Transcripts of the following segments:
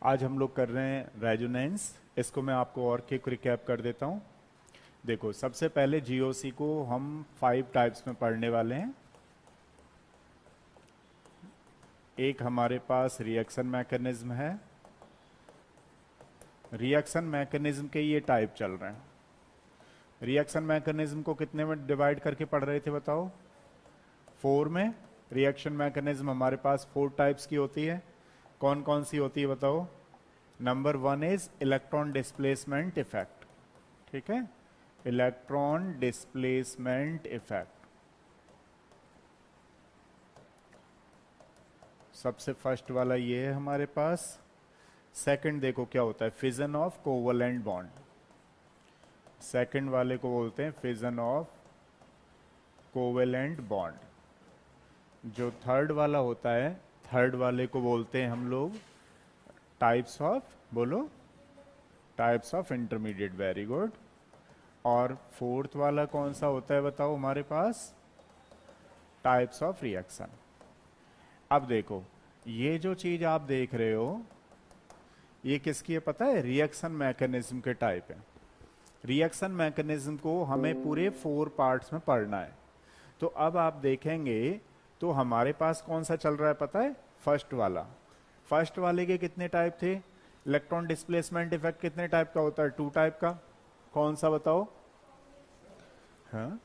आज हम लोग कर रहे हैं रेजोनेंस। इसको मैं आपको और क्विक रिकैप कर देता हूं। देखो, सबसे पहले जीओसी को हम 5 टाइप्स में पढ़ने वाले हैं। एक हमारे पास रिएक्शन मैकेनिज्म है। रिएक्शन मैकेनिज्म के ये टाइप चल रहे हैं। रिएक्शन मैकेनिज्म को कितने में डिवाइड करके पढ़ रहे थे बताओ? 4 में। रिएक्शन मैकेनिज्म हमारे पास 4 टाइप्स की होती है। कौन कौन सी होती है बताओ? Number 1 is electron displacement effect. ठीक है, इलेक्ट्रॉन डिस्प्लेसमेंट इफेक्ट सबसे फर्स्ट वाला ये है हमारे पास। सेकंड देखो क्या होता है, fission of covalent bond. Second वाले को बोलते हैं फिजन ऑफ कोवेलेंट बॉन्ड। जो थर्ड वाला होता है, थर्ड वाले को बोलते हैं हम लोग टाइप्स ऑफ, बोलो, types of intermediate. Very good. और फोर्थ वाला कौन सा होता है बताओ हमारे पास? Types of reaction. अब देखो, ये जो चीज आप देख रहे हो ये किसकी है पता है? रिएक्शन मैकेनिज्म के टाइप है। रिएक्शन मैकेनिज्म को हमें पूरे 4 पार्ट्स में पढ़ना है। तो अब आप देखेंगे तो हमारे पास कौन सा चल रहा है पता है? फर्स्ट वाला। फर्स्ट वाले के कितने टाइप थे? इलेक्ट्रॉन डिस्प्लेसमेंट इफेक्ट कितने टाइप का होता है? 2 टाइप का। कौन सा बताओ? हाँ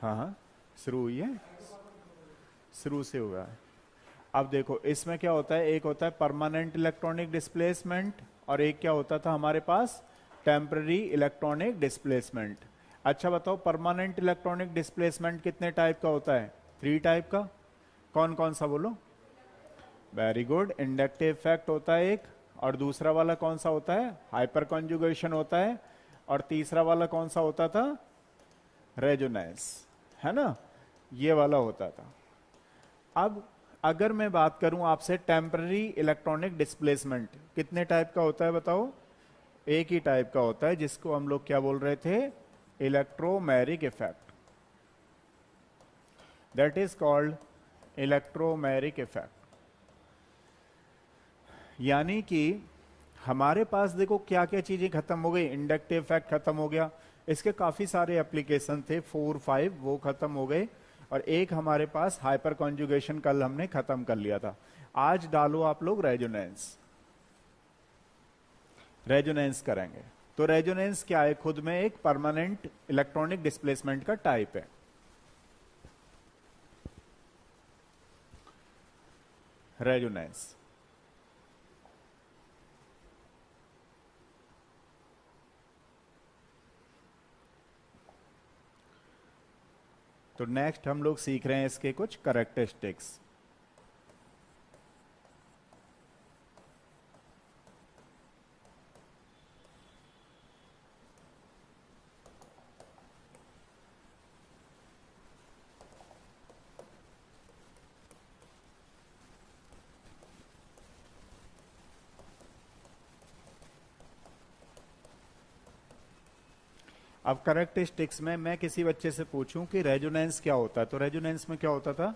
हाँ हाँ, शुरू हुई है, शुरू से हुआ है। अब देखो इसमें क्या होता है, एक होता है परमानेंट इलेक्ट्रॉनिक डिस्प्लेसमेंट और एक क्या होता था हमारे पास? Temporary electronic displacement. अच्छा बताओ, परमानेंट इलेक्ट्रॉनिक डिस्प्लेसमेंट कितने टाइप का होता है? 3 टाइप का। कौन कौन सा बोलो? Very good. इंडक्टिव इफेक्ट होता है एक, और दूसरा वाला कौन सा होता है? हाइपर कॉन्जुगेशन होता है, और तीसरा वाला कौन सा होता था? रेजोनेंस, है ना? ये वाला होता था। अब अगर मैं बात करूं आपसे, टेम्पररी इलेक्ट्रॉनिक डिस्प्लेसमेंट कितने टाइप का होता है बताओ? एक ही टाइप का होता है, जिसको हम लोग क्या बोल रहे थे? Electromeric effect. That is called electromeric effect. यानी कि हमारे पास देखो क्या क्या चीजें खत्म हो गई। इंडक्टिव इफेक्ट खत्म हो गया, इसके काफी सारे एप्लीकेशन थे, 4 5 वो खत्म हो गए। और एक हमारे पास हाइपर कॉन्जुगेशन कल हमने खत्म कर लिया था। आज डालो आप लोग रेजोनेंस। रेजोनेंस करेंगे तो रेजोनेंस क्या है? खुद में एक परमानेंट इलेक्ट्रॉनिक डिस्प्लेसमेंट का टाइप है। रेजोनेंस तो नेक्स्ट हम लोग सीख रहे हैं इसके कुछ कैरेक्टरिस्टिक्स। अब कैरेक्टरिस्टिक्स में मैं किसी बच्चे से पूछूं कि रेजोनेंस क्या होता है, तो रेजोनेंस में क्या होता था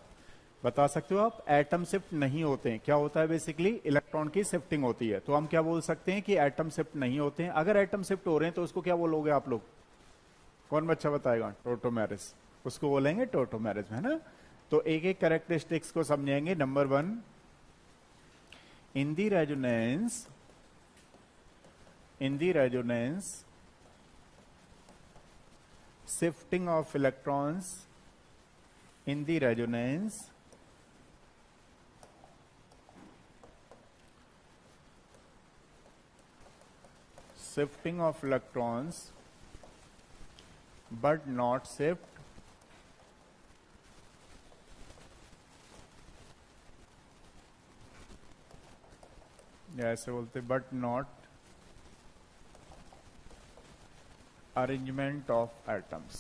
बता सकते हो आप? एटम शिफ्ट नहीं होते हैं। क्या होता है? बेसिकली इलेक्ट्रॉन की शिफ्टिंग होती है। तो हम क्या बोल सकते हैं कि एटम शिफ्ट नहीं होते हैं। अगर एटम शिफ्ट हो रहे हैं तो उसको क्या बोलोगे आप लोग? कौन बच्चा बताएगा? टोटोमेरिस। उसको बोलेंगे टोटोमेरिस, है ना? तो एक एक कैरेक्टरिस्टिक्स को समझेंगे। Number 1, in the resonance, in the resonance shifting of electrons in the resonance shifting of electrons but not shift ऐसे बोलते, but not arrangement of atoms.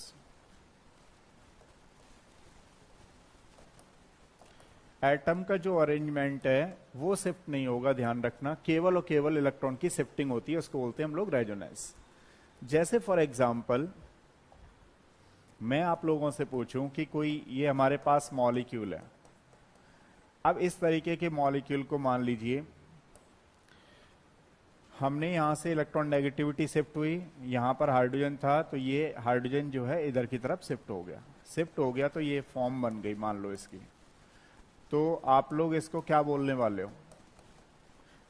Atom का जो अरेंजमेंट है वो शिफ्ट नहीं होगा, ध्यान रखना। केवल और केवल इलेक्ट्रॉन की शिफ्टिंग होती है, उसको बोलते हैं हम लोग रेजोनेंस। जैसे फॉर एग्जांपल मैं आप लोगों से पूछूं कि कोई ये हमारे पास मॉलिक्यूल है। अब इस तरीके के मॉलिक्यूल को मान लीजिए हमने यहाँ से इलेक्ट्रॉन नेगेटिविटी शिफ्ट हुई, यहाँ पर हाइड्रोजन था तो ये हाइड्रोजन जो है इधर की तरफ शिफ्ट हो गया। शिफ्ट हो गया तो ये फॉर्म बन गई मान लो इसकी। तो आप लोग इसको क्या बोलने वाले हो?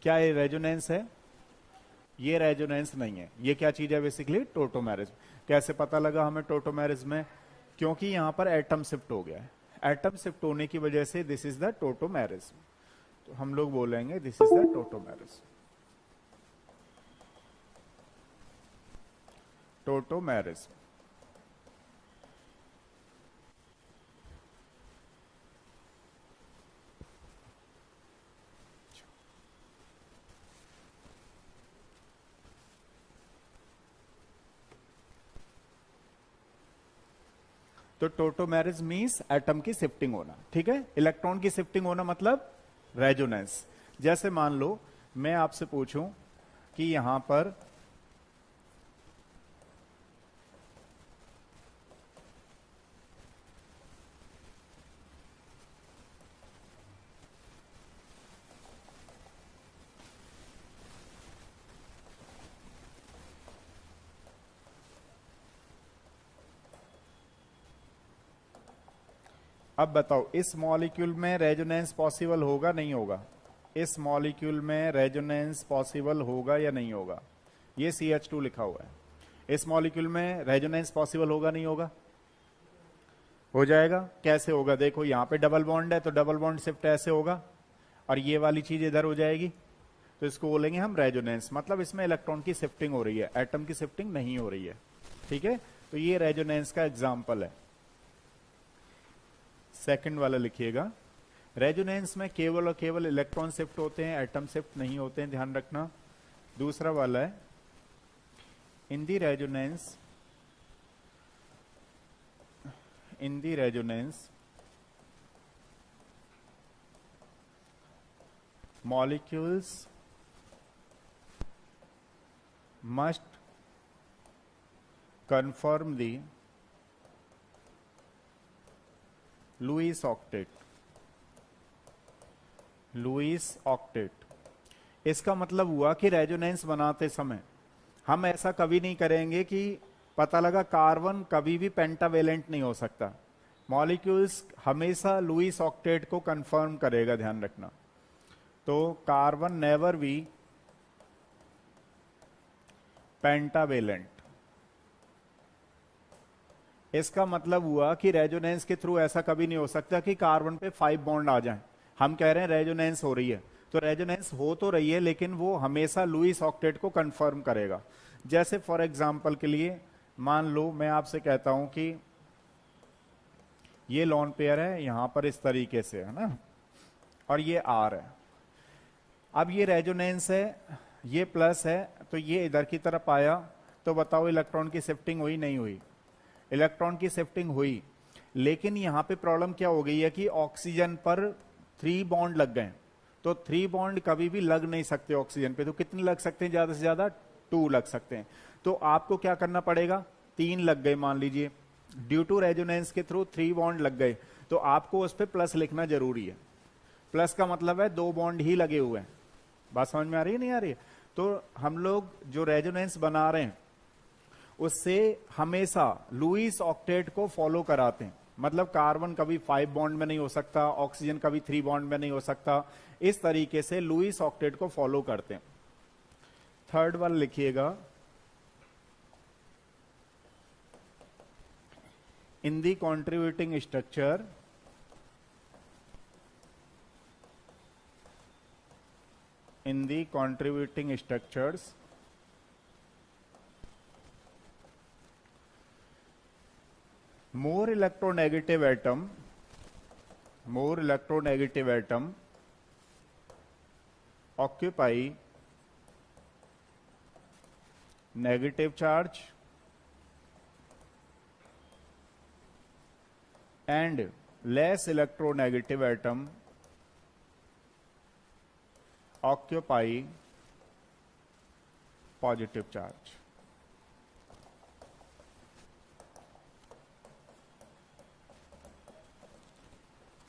क्या ये रेजोनेंस है? ये रेजोनेंस नहीं है। ये क्या चीज है? Basically tautomerism. कैसे पता लगा हमें टोटोमेरिज्म में? क्योंकि यहां पर एटम शिफ्ट हो गया है। एटम शिफ्ट होने की वजह से दिस इज द टोटोमेरिज्म। तो हम लोग बोलेंगे this is the tautomerism. Tautomerism. तो टोटोमेरिज्म मीन्स एटम की शिफ्टिंग होना, ठीक है। इलेक्ट्रॉन की शिफ्टिंग होना मतलब रेजोनेंस। जैसे मान लो मैं आपसे पूछूं कि यहां पर अब बताओ इस मॉलिक्यूल में रेजोनेंस पॉसिबल होगा नहीं होगा? इस मॉलिक्यूल में रेजोनेंस पॉसिबल होगा या नहीं होगा? ये CH2 लिखा हुआ है। इस मॉलिक्यूल में रेजोनेंस पॉसिबल होगा नहीं होगा? हो जाएगा। कैसे होगा? देखो यहां पे डबल बॉन्ड है तो डबल बॉन्ड शिफ्ट ऐसे होगा और ये वाली चीज इधर हो जाएगी, तो इसको बोलेंगे हम रेजोनेंस। मतलब इसमें इलेक्ट्रॉन की शिफ्टिंग हो रही है, एटम की शिफ्टिंग नहीं हो रही है, ठीक है। तो ये रेजोनेंस का एग्जाम्पल है। सेकंड वाला लिखिएगा। रेजोनेंस में केवल और केवल इलेक्ट्रॉन शिफ्ट होते हैं, एटम शिफ्ट नहीं होते हैं, ध्यान रखना। दूसरा वाला है in the resonance molecules must confirm the Lewis octet। Lewis octet. इसका मतलब हुआ कि रेजोनेंस बनाते समय हम ऐसा कभी नहीं करेंगे कि पता लगा कार्बन कभी भी पेंटावेलेंट नहीं हो सकता। मॉलिक्यूल्स हमेशा लुईस ऑक्टेट को कंफर्म करेगा, ध्यान रखना। तो कार्बन नेवर बी पेंटावेलेंट। इसका मतलब हुआ कि रेजोनेंस के थ्रू ऐसा कभी नहीं हो सकता कि कार्बन पे 5 बॉन्ड आ जाएं। हम कह रहे हैं रेजोनेंस हो रही है, तो रेजोनेंस हो तो रही है लेकिन वो हमेशा लुईस ऑक्टेट को कंफर्म करेगा। जैसे फॉर एग्जांपल के लिए मान लो मैं आपसे कहता हूं कि ये लॉन पेयर है यहां पर इस तरीके से, है ना, और ये आर है। अब ये रेजोनेंस है, ये प्लस है, तो ये इधर की तरफ आया, तो बताओ इलेक्ट्रॉन की शिफ्टिंग हुई नहीं हुई? इलेक्ट्रॉन की शिफ्टिंग हुई। लेकिन यहां पे प्रॉब्लम क्या हो गई है कि ऑक्सीजन पर 3 बॉन्ड लग गए। तो 3 बॉन्ड कभी भी लग नहीं सकते ऑक्सीजन पे। तो कितने लग सकते हैं? ज्यादा से ज्यादा 2 लग सकते हैं। तो आपको क्या करना पड़ेगा? 3 लग गए मान लीजिए, ड्यू टू रेजोनेंस के थ्रू 3 बॉन्ड लग गए, तो आपको उस पर प्लस लिखना जरूरी है। प्लस का मतलब है 2 बॉन्ड ही लगे हुए हैं। बात समझ में आ रही है नहीं आ रही है? तो हम लोग जो रेजोनेंस बना रहे हैं उससे हमेशा लुईस ऑक्टेट को फॉलो कराते हैं। मतलब कार्बन कभी 5 बॉन्ड में नहीं हो सकता, ऑक्सीजन कभी 3 बॉन्ड में नहीं हो सकता। इस तरीके से लुईस ऑक्टेट को फॉलो करते हैं। थर्ड वाला लिखिएगा। In the contributing structure in the contributing structures more electronegative atom occupy negative charge and less electronegative atom occupy positive charge।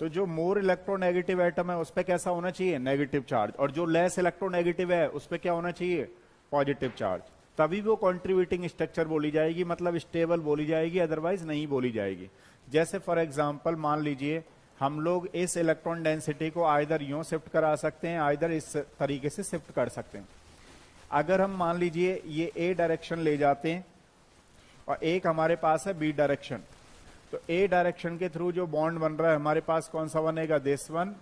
तो जो मोर इलेक्ट्रोनेगेटिव एटम है उस पे कैसा होना चाहिए? Negative charge. और जो लेस इलेक्ट्रोनेगेटिव है उस पे क्या होना चाहिए? पॉजिटिव चार्ज, तभी वो कंट्रीब्यूटिंग स्ट्रक्चर बोली जाएगी, मतलब स्टेबल बोली जाएगी, अदरवाइज नहीं बोली जाएगी। जैसे फॉर एग्जांपल मान लीजिए हम लोग इस इलेक्ट्रॉन डेंसिटी को आइदर यूं शिफ्ट करा सकते हैं, आइदर इस तरीके से शिफ्ट कर सकते हैं। अगर हम मान लीजिए ये ए डायरेक्शन ले जाते हैं और एक हमारे पास है बी डायरेक्शन, तो ए डायरेक्शन के थ्रू जो बॉन्ड बन रहा है हमारे पास कौन सा बनेगा, दिस वन,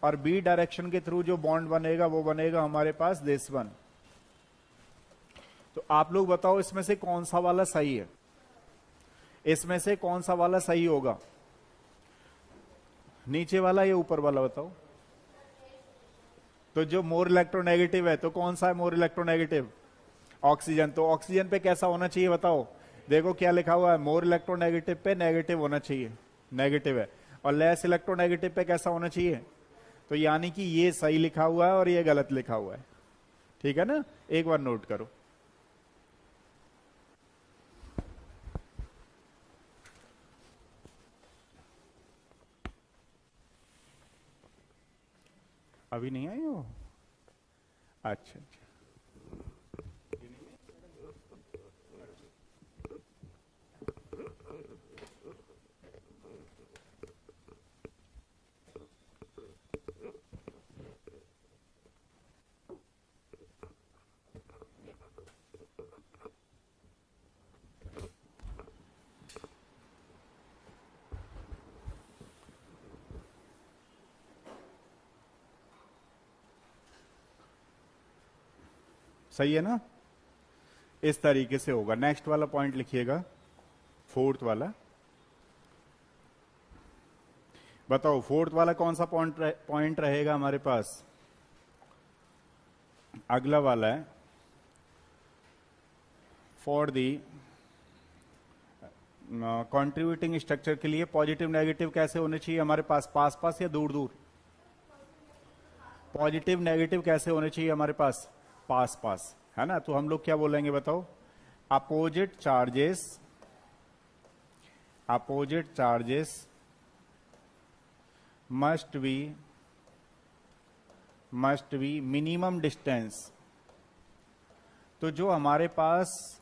और बी डायरेक्शन के थ्रू जो बॉन्ड बनेगा वो बनेगा हमारे पास दिस वन। तो आप लोग बताओ इसमें से कौन सा वाला सही है, इसमें से कौन सा वाला सही होगा, नीचे वाला या ऊपर वाला बताओ। तो जो मोर इलेक्ट्रोनेगेटिव है, तो कौन सा है मोर इलेक्ट्रोनेगेटिव, ऑक्सीजन। तो ऑक्सीजन पे कैसा होना चाहिए बताओ, देखो क्या लिखा हुआ है, मोर इलेक्ट्रोनेगेटिव पे नेगेटिव होना चाहिए, नेगेटिव है, और लेस इलेक्ट्रोनेगेटिव पे कैसा होना चाहिए। तो यानी कि ये सही लिखा हुआ है और ये गलत लिखा हुआ है, ठीक है ना, एक बार नोट करो। अभी नहीं आई हो, अच्छा अच्छा, सही है ना, इस तरीके से होगा। नेक्स्ट वाला पॉइंट लिखिएगा, फोर्थ वाला, बताओ फोर्थ वाला कौन सा पॉइंट रहेगा हमारे पास, अगला वाला है, फॉर दी कंट्रीब्यूटिंग स्ट्रक्चर के लिए पॉजिटिव नेगेटिव कैसे होने चाहिए हमारे पास, पास पास या दूर दूर, पॉजिटिव नेगेटिव कैसे होने चाहिए हमारे पास, पास पास, है ना। तो हम लोग क्या बोलेंगे बताओ, opposite charges must be minimum distance. तो जो हमारे पास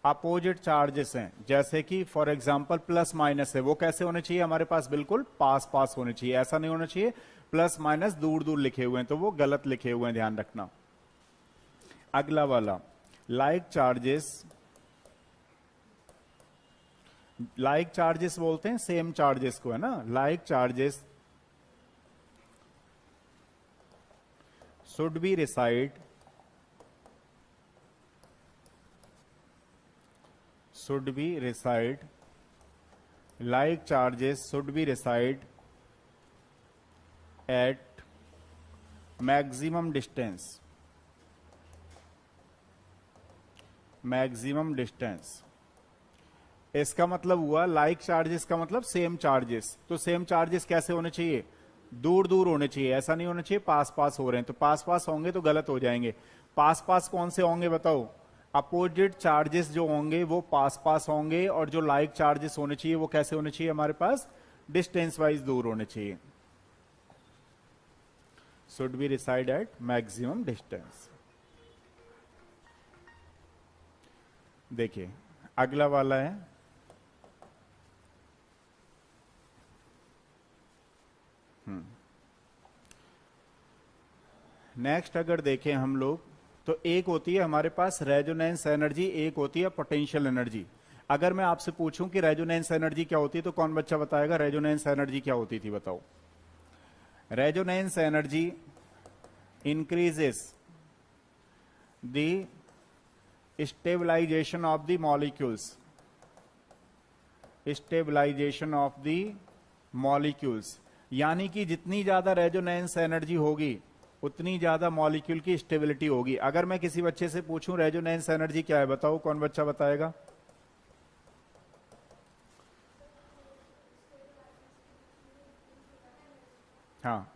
अपोजिट चार्जेस हैं, जैसे कि फॉर एग्जांपल प्लस माइनस है, वो कैसे होने चाहिए हमारे पास, बिल्कुल पास पास होने चाहिए, ऐसा नहीं होना चाहिए प्लस माइनस दूर दूर लिखे हुए हैं, तो वो गलत लिखे हुए हैं, ध्यान रखना। अगला वाला, लाइक चार्जेस बोलते हैं सेम चार्जेस को, है ना, like charges should be reside, like charges should be reside at maximum distance, इसका मतलब हुआ लाइक चार्जेस का मतलब सेम चार्जेस, तो सेम चार्जेस कैसे होने चाहिए, दूर दूर होने चाहिए, ऐसा नहीं होना चाहिए पास पास हो रहे हैं, तो पास पास होंगे तो गलत हो जाएंगे। पास पास कौन से होंगे बताओ, अपोजिट चार्जेस जो होंगे वो पास पास होंगे, और जो लाइक चार्जेस होने चाहिए वो कैसे होने चाहिए हमारे पास, डिस्टेंस वाइज दूर होने चाहिए। Should be reside at maximum distance. देखिए अगला वाला है, नेक्स्ट अगर देखें हम लोग, तो एक होती है हमारे पास रेजोनेंस एनर्जी, एक होती है पोटेंशियल एनर्जी। अगर मैं आपसे पूछूं कि रेजोनेंस एनर्जी क्या होती है, तो कौन बच्चा बताएगा रेजोनेंस एनर्जी क्या होती थी, बताओ। Resonance energy increases the stabilisation of the molecules, यानी कि जितनी ज्यादा रेजोनेंस एनर्जी होगी उतनी ज्यादा मॉलिक्यूल की स्टेबिलिटी होगी। अगर मैं किसी बच्चे से पूछूं रेजोनेंस एनर्जी क्या है, बताओ कौन बच्चा बताएगा। हाँ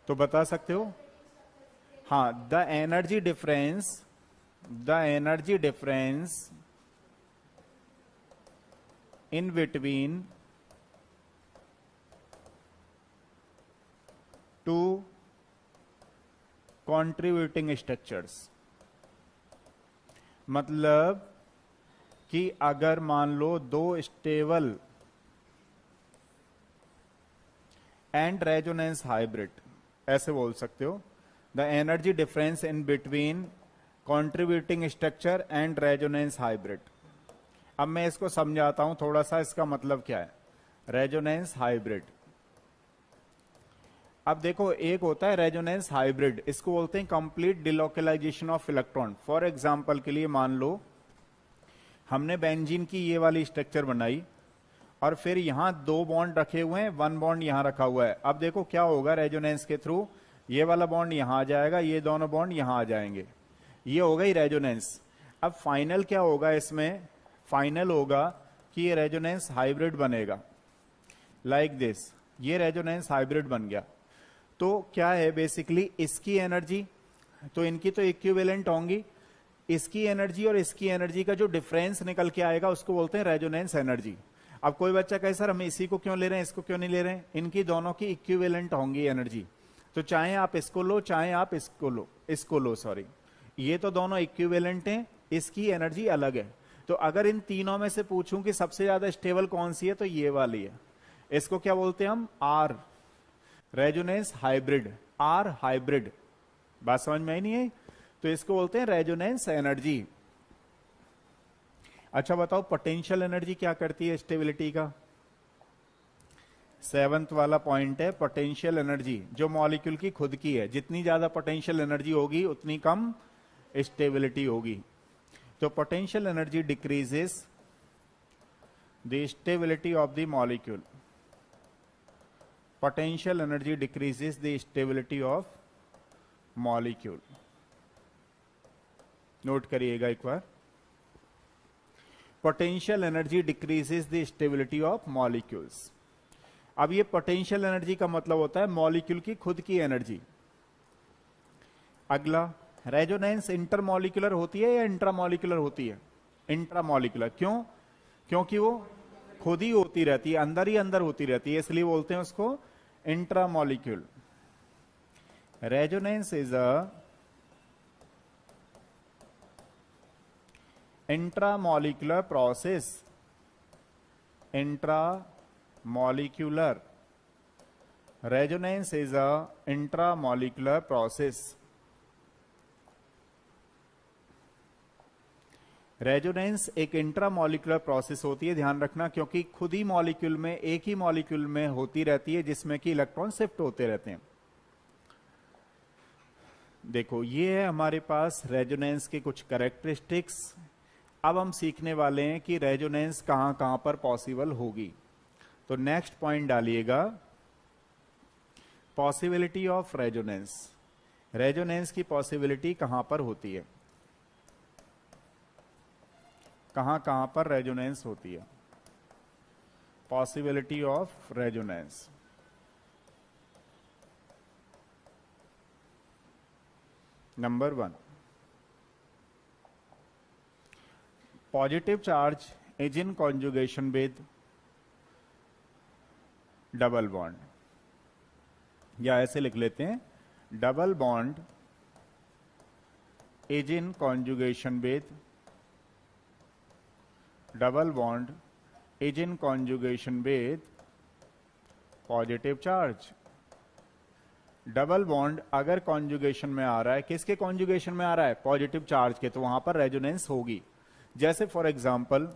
तो बता सकते हो, हाँ, the energy difference in between two contributing structures, मतलब कि अगर मान लो दो स्टेबल एंड रेजोनेंस हाइब्रिड, ऐसे बोल सकते हो, the energy difference in between contributing structure and resonance hybrid. अब मैं इसको समझाता हूं थोड़ा सा, इसका मतलब क्या है रेजोनेंस हाइब्रिड। अब देखो, एक होता है रेजोनेंस हाइब्रिड, इसको बोलते हैं complete delocalisation of electron. For example के लिए मान लो हमने बेंजीन की ये वाली स्ट्रक्चर बनाई और फिर यहां दो बॉन्ड रखे हुए हैं, वन बॉन्ड यहां रखा हुआ है। अब देखो क्या होगा रेजोनेंस के थ्रू, ये वाला बॉन्ड यहां आ जाएगा, ये दोनों बॉन्ड यहां आ जाएंगे, ये हो गई रेजोनेंस। अब फाइनल क्या होगा इसमें, फाइनल होगा कि ये रेजोनेंस हाइब्रिड बनेगा लाइक दिस, ये रेजोनेंस हाइब्रिड बन गया। तो क्या है बेसिकली, इसकी एनर्जी तो इनकी तो इक्विवेलेंट होंगी, इसकी एनर्जी और इसकी एनर्जी का जो डिफरेंस निकल के आएगा उसको बोलते हैं रेजोनेंस एनर्जी। अब कोई बच्चा कहे सर हम इसी को क्यों ले रहे हैं, इसको क्यों नहीं ले रहे हैं, इनकी दोनों की इक्विवेलेंट होंगी एनर्जी। तो चाहे आप इसको लो चाहे आप इसको लो सॉरी, ये तो दोनों इक्विवेलेंट हैं, इसकी एनर्जी अलग है। तो अगर इन तीनों में से पूछूं कि सबसे ज्यादा स्टेबल कौन सी है, तो ये वाली है। इसको क्या बोलते हैं हम, or resonance hybrid, or hybrid. बात समझ में आई नहीं है, तो इसको बोलते हैं रेजोनेंस एनर्जी। अच्छा बताओ पोटेंशियल एनर्जी क्या करती है स्टेबिलिटी का, सेवंथ वाला पॉइंट है पोटेंशियल एनर्जी, जो मॉलिक्यूल की खुद की है। जितनी ज्यादा पोटेंशियल एनर्जी होगी उतनी कम स्टेबिलिटी होगी। तो potential energy decreases the stability of the molecule, potential energy decreases the stability of molecule. Note करिएगा एक बार, potential energy decreases the stability of molecules. अब ये पोटेंशियल एनर्जी का मतलब होता है मॉलिक्यूल की खुद की एनर्जी। अगला, रेजोनेंस इंटरमॉलिक्यूलर होती है या इंट्रामॉलिक्यूलर होती है, इंट्रामॉलिक्यूलर। क्यों, क्योंकि वो खुद ही होती रहती है, अंदर ही अंदर होती रहती है, इसलिए बोलते हैं उसको intramolecule. Resonance is a intramolecular process, intramolecular, resonance is a intramolecular process. Resonance एक इंट्रामॉलिक्यूलर प्रोसेस होती है, ध्यान रखना, क्योंकि खुद ही मॉलिक्यूल में, एक ही मॉलिक्यूल में होती रहती है जिसमें कि इलेक्ट्रॉन शिफ्ट होते रहते हैं। देखो ये है हमारे पास रेजोनेंस के कुछ कैरेक्टरिस्टिक्स। अब हम सीखने वाले हैं कि रेजोनेंस कहां कहां पर पॉसिबल होगी। तो नेक्स्ट पॉइंट डालिएगा, पॉसिबिलिटी ऑफ रेजोनेंस। रेजोनेंस की पॉसिबिलिटी कहां पर होती है, कहां कहां पर रेजोनेंस होती है, possibility of resonance. Number 1, positive charge is in conjugation with double bond, या ऐसे लिख लेते हैं, double bond is in conjugation with, double bond is in conjugation with positive charge. Double bond अगर कॉन्जुगेशन में आ रहा है, किसके कॉन्जुगेशन में आ रहा है, पॉजिटिव चार्ज के, तो वहां पर रेजोनेंस होगी। जैसे फॉर एग्जांपल,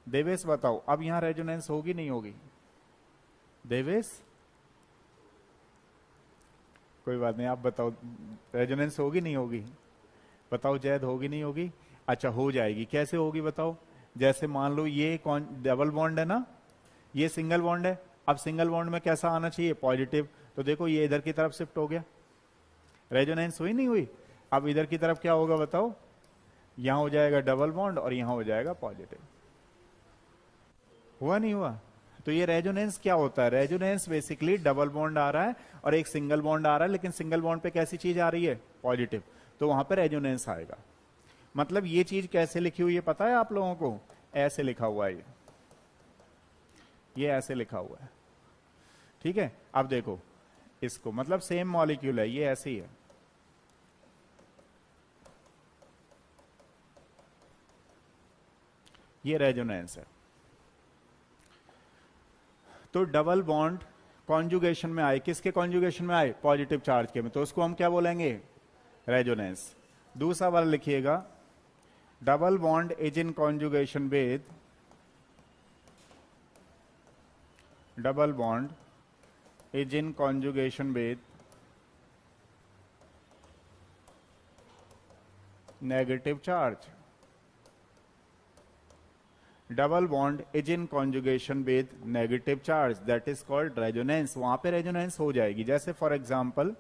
देवेश बताओ अब यहां रेजोनेंस होगी नहीं होगी, देवेश कोई बात नहीं, आप बताओ रेजोनेंस होगी नहीं होगी, बताओ जैद, होगी नहीं होगी। अच्छा हो जाएगी, कैसे होगी बताओ। जैसे मान लो ये कौन डबल बॉन्ड है ना, ये सिंगल बॉन्ड है, अब सिंगल बॉन्ड में कैसा आना चाहिए, पॉजिटिव, तो देखो ये इधर की तरफ शिफ्ट हो गया, रेजोनेंस हुई नहीं हुई। अब इधर की तरफ क्या होगा बताओ, यहां हो जाएगा डबल बॉन्ड और यहां हो जाएगा पॉजिटिव, हुआ नहीं हुआ। तो ये रेजोनेंस क्या होता है, रेजोनेंस बेसिकली डबल बॉन्ड आ रहा है और एक सिंगल बॉन्ड आ रहा है, लेकिन सिंगल बॉन्ड पे कैसी चीज आ रही है, पॉजिटिव, तो वहां पे रेजोनेंस आएगा। मतलब ये चीज कैसे लिखी हुई है पता है आप लोगों को, ऐसे लिखा हुआ है, ये ऐसे लिखा हुआ है, ठीक है। अब देखो इसको, मतलब सेम मॉलिक्यूल है, ये ऐसे ही है, ये रेजोनेंस है। तो डबल बॉन्ड कॉन्जुगेशन में आए, किसके कॉन्जुगेशन में आए? पॉजिटिव चार्ज के में, तो उसको हम क्या बोलेंगे? रेजोनेंस। दूसरा वाला लिखिएगा, double bond is in conjugation with, double bond is in conjugation with negative charge. Double bond is in conjugation with negative charge, that is called resonance. वहां पे रेजोनेंस हो जाएगी। जैसे फॉर एग्जांपल,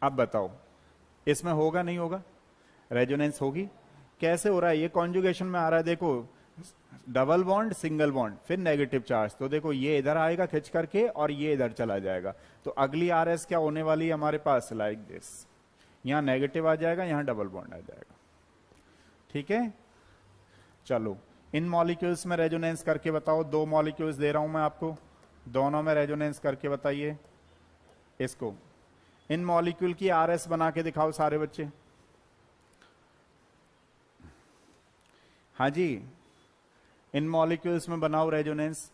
अब बताओ इसमें होगा नहीं होगा? रेजोनेंस होगी। कैसे हो रहा है? ये कॉन्जुगेशन में आ रहा है, देखो डबल बॉन्ड सिंगल बॉन्ड फिर नेगेटिव चार्ज, तो देखो ये इधर आएगा खिंच करके और ये इधर चला जाएगा। तो अगली आरएस क्या होने वाली है हमारे पास? लाइक दिस, यहां नेगेटिव आ जाएगा, यहां डबल बॉन्ड आ जाएगा। ठीक है, चलो इन मॉलिक्यूल्स में रेजोनेंस करके बताओ। दो मॉलिक्यूल्स दे रहा हूं मैं आपको, दोनों में रेजोनेंस करके बताइए इसको। इन मॉलिक्यूल की आरएस बना के दिखाओ सारे बच्चे। हाँ जी, इन मॉलिक्यूल्स में बनाओ रेजोनेंस।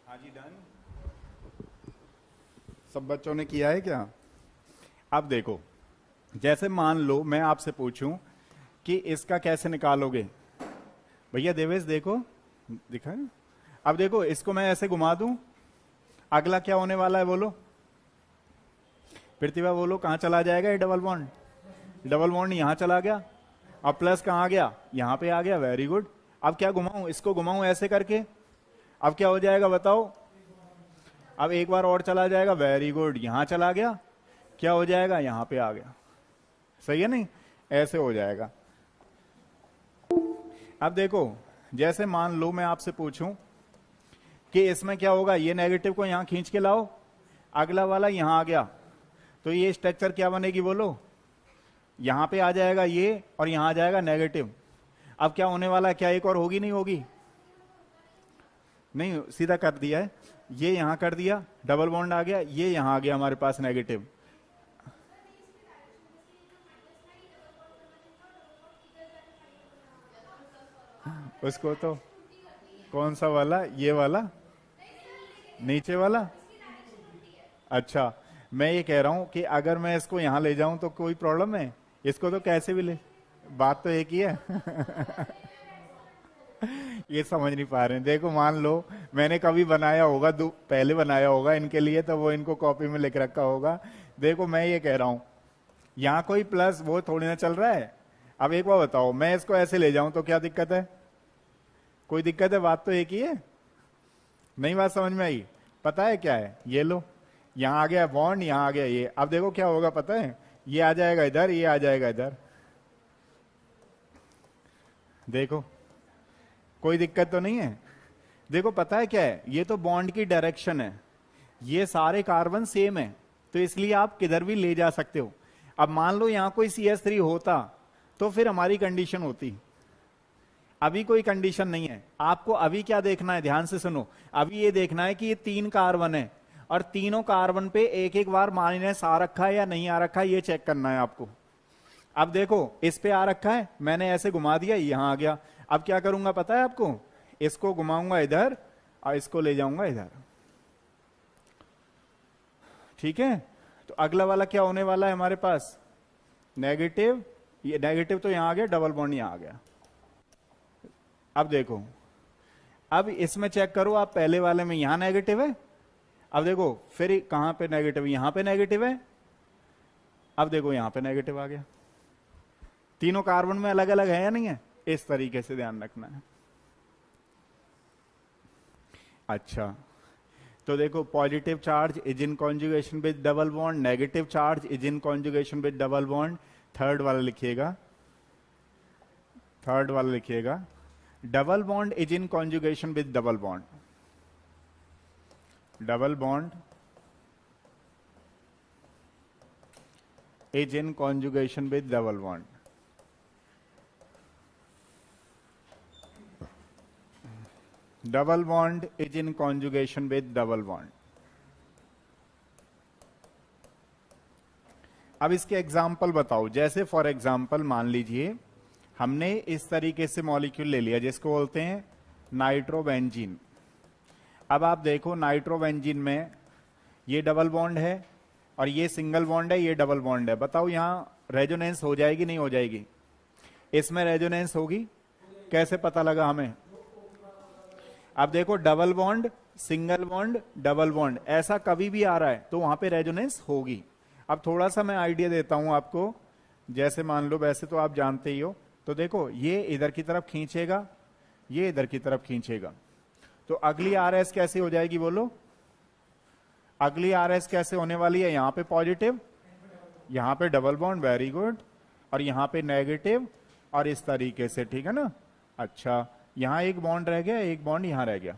हाँ जी, डन। सब बच्चों ने किया है क्या? अब देखो, जैसे मान लो मैं आपसे पूछूं कि इसका कैसे निकालोगे? भैया देवेश देखो, दिखा है? अब देखो इसको मैं ऐसे घुमा दूं, अगला क्या होने वाला है बोलो? प्रतिभा बोलो, कहां चला जाएगा ये डबल बॉन्ड? डबल बॉन्ड यहां चला गया, अब प्लस कहां आ गया? यहां पे आ गया। Very good. अब क्या घुमाऊं? इसको घुमाऊं ऐसे करके, अब क्या हो जाएगा बताओ? अब एक बार और चला जाएगा। वेरी गुड, यहां चला गया, क्या हो जाएगा? यहां पे आ गया। सही है नहीं? ऐसे हो जाएगा। अब देखो, जैसे मान लो मैं आपसे पूछूं कि इसमें क्या होगा, ये नेगेटिव को यहां खींच के लाओ, अगला वाला यहां आ गया, तो ये स्ट्रक्चर क्या बनेगी बोलो? यहां पे आ जाएगा ये और यहां आ जाएगा नेगेटिव। अब क्या होने वाला है? क्या एक और होगी? नहीं होगी? नहीं, सीधा कर दिया है, ये यहां कर दिया, डबल बॉन्ड आ गया, ये यहां आ गया हमारे पास नेगेटिव। उसको तो कौन सा वाला? ये वाला नीचे वाला? अच्छा, मैं ये कह रहा हूं कि अगर मैं इसको यहां ले जाऊं तो कोई प्रॉब्लम है? इसको तो कैसे भी ले, बात तो एक ही है। ये समझ नहीं पा रहे हैं। देखो मान लो मैंने कभी बनाया होगा, पहले बनाया होगा इनके लिए, तो वो इनको कॉपी में लिख रखा होगा। देखो मैं ये कह रहा हूं, यहां कोई प्लस वो थोड़ी ना चल रहा है। अब एक बार बताओ, मैं इसको ऐसे ले जाऊं तो क्या दिक्कत है? कोई दिक्कत है? बात तो एक ही है। नहीं बात समझ में आई? पता है क्या है? ये लो, यहां आ गया बॉन्ड, यहां आ गया ये। अब देखो क्या होगा पता है? ये आ जाएगा इधर, ये आ जाएगा इधर। देखो कोई दिक्कत तो नहीं है? देखो पता है क्या है, ये तो बॉन्ड की डायरेक्शन है, ये सारे कार्बन सेम है, तो इसलिए आप किधर भी ले जा सकते हो। अब मान लो यहां कोई CH3 होता तो फिर हमारी कंडीशन होती। अभी कोई कंडीशन नहीं है। आपको अभी क्या देखना है, ध्यान से सुनो। अभी ये देखना है कि ये 3 कार्बन है और तीनों कार्बन पे एक एक बार माइनस आ रखा है या नहीं आ रखा है, ये चेक करना है आपको। अब देखो इस पे आ रखा है, मैंने ऐसे घुमा दिया, यहां आ गया। अब क्या करूंगा पता है आपको, इसको घुमाऊंगा इधर और इसको ले जाऊंगा इधर। ठीक है, तो अगला वाला क्या होने वाला है हमारे पास, नेगेटिव। ये नेगेटिव तो यहां आ गया, डबल बॉन्ड यहां आ गया। अब देखो, अब इसमें चेक करो आप, पहले वाले में यहां नेगेटिव है। अब देखो फिर कहां पे नेगेटिव, यहां पे नेगेटिव है। अब देखो यहां पे नेगेटिव आ गया। तीनों कार्बन में अलग अलग है या नहीं है, इस तरीके से ध्यान रखना है। अच्छा, तो देखो positive charge is in conjugation with double bond, negative charge is in conjugation with double bond. Third वाला लिखिएगा, थर्ड वाला लिखिएगा, double bond is in conjugation with double bond, double bond is in conjugation with double bond. Double bond is in conjugation with double bond. अब इसके example बताओ। जैसे for example मान लीजिए हमने इस तरीके से मॉलिक्यूल ले लिया जिसको बोलते हैं नाइट्रोबेंजीन। अब आप देखो नाइट्रोबेंजीन में ये डबल बॉन्ड है और ये सिंगल बॉन्ड है, ये डबल बॉन्ड है। बताओ यहां रेजोनेंस हो जाएगी नहीं हो जाएगी, इसमें रेजोनेंस होगी। कैसे पता लगा हमें, अब देखो double bond single bond double bond ऐसा कभी भी आ रहा है तो वहां पे रेजोनेंस होगी। अब थोड़ा सा मैं आइडिया देता हूं आपको, जैसे मान लो, वैसे तो आप जानते ही हो। तो देखो ये इधर की तरफ खींचेगा, ये इधर की तरफ खींचेगा, तो अगली आरएस कैसे हो जाएगी बोलो, अगली आरएस कैसे होने वाली है, यहां पे पॉजिटिव, यहां पे डबल बॉन्ड, वेरी गुड, और यहां पे नेगेटिव, और इस तरीके से, ठीक है ना। अच्छा, यहां एक बॉन्ड रह गया, एक बॉन्ड यहां रह गया।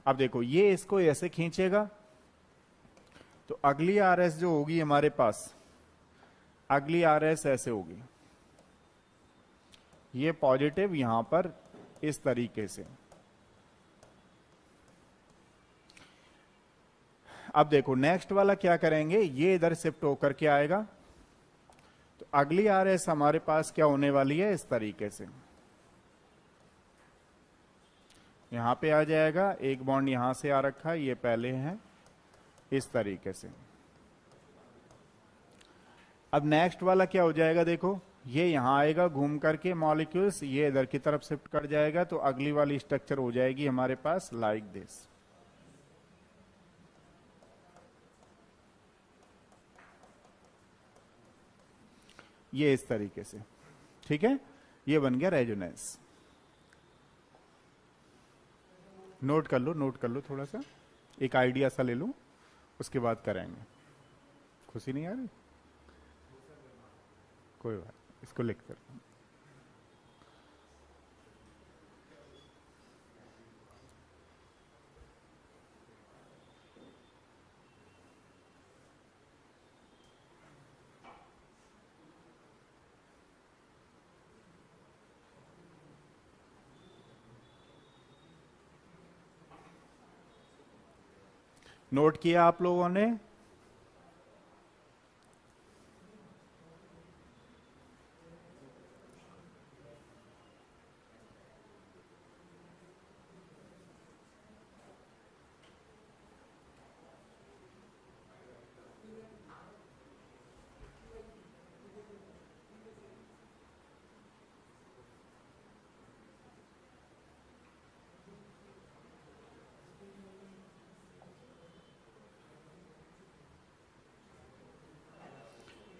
अब देखो ये इसको ऐसे खींचेगा, तो अगली आरएस जो होगी हमारे पास, अगली आरएस ऐसे होगी, ये पॉजिटिव यहां पर इस तरीके से। अब देखो नेक्स्ट वाला क्या करेंगे, ये इधर शिफ्ट होकर के आएगा, तो अगली आरएस हमारे पास क्या होने वाली है, इस तरीके से यहां पे आ जाएगा। एक बॉन्ड यहां से आ रखा है, ये पहले है, इस तरीके से। अब नेक्स्ट वाला क्या हो जाएगा, देखो ये यहां आएगा घूम करके मॉलिक्यूल्स, ये इधर की तरफ शिफ्ट कर जाएगा, तो अगली वाली स्ट्रक्चर हो जाएगी हमारे पास लाइक दिस। ये इस तरीके से, ठीक है, ये बन गया रेजोनेंस। नोट कर लो, नोट कर लो, थोड़ा सा एक आइडिया सा ले लो, उसके बाद करेंगे। खुशी नहीं आ रही, कोई बात, इसको लिख कर। नोट किया आप लोगों ने,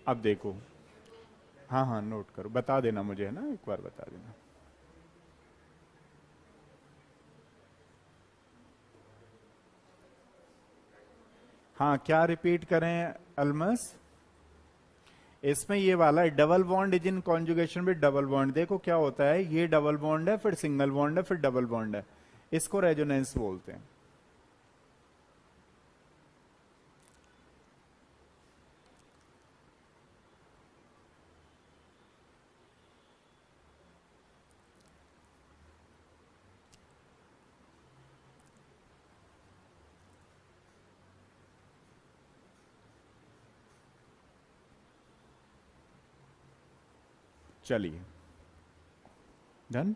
अब देखो, हाँ हाँ नोट करो, बता देना मुझे, है ना, एक बार बता देना। हाँ क्या रिपीट करें अल्मस, इसमें ये वाला है double bond is in conjugation with double bond. देखो क्या होता है, ये डबल बॉन्ड है, फिर सिंगल बॉन्ड है, फिर डबल बॉन्ड है, इसको रेजोनेंस बोलते हैं। चलिए डन।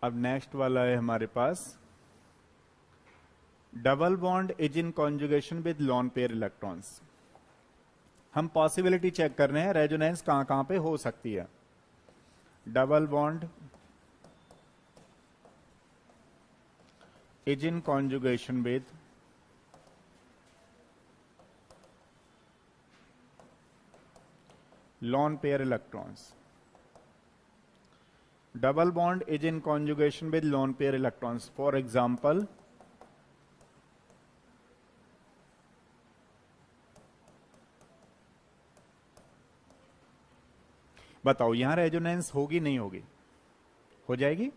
अब नेक्स्ट वाला है हमारे पास double bond is in conjugation with lone pair electrons. हम पॉसिबिलिटी चेक कर रहे हैं रेजोनेंस कहां कहां पे हो सकती है। Double bond is in conjugation with lone pair electrons. Double bond is in conjugation with lone pair electrons. For example, बताओ यहां रेजोनेंस होगी नहीं होगी? हो जाएगी।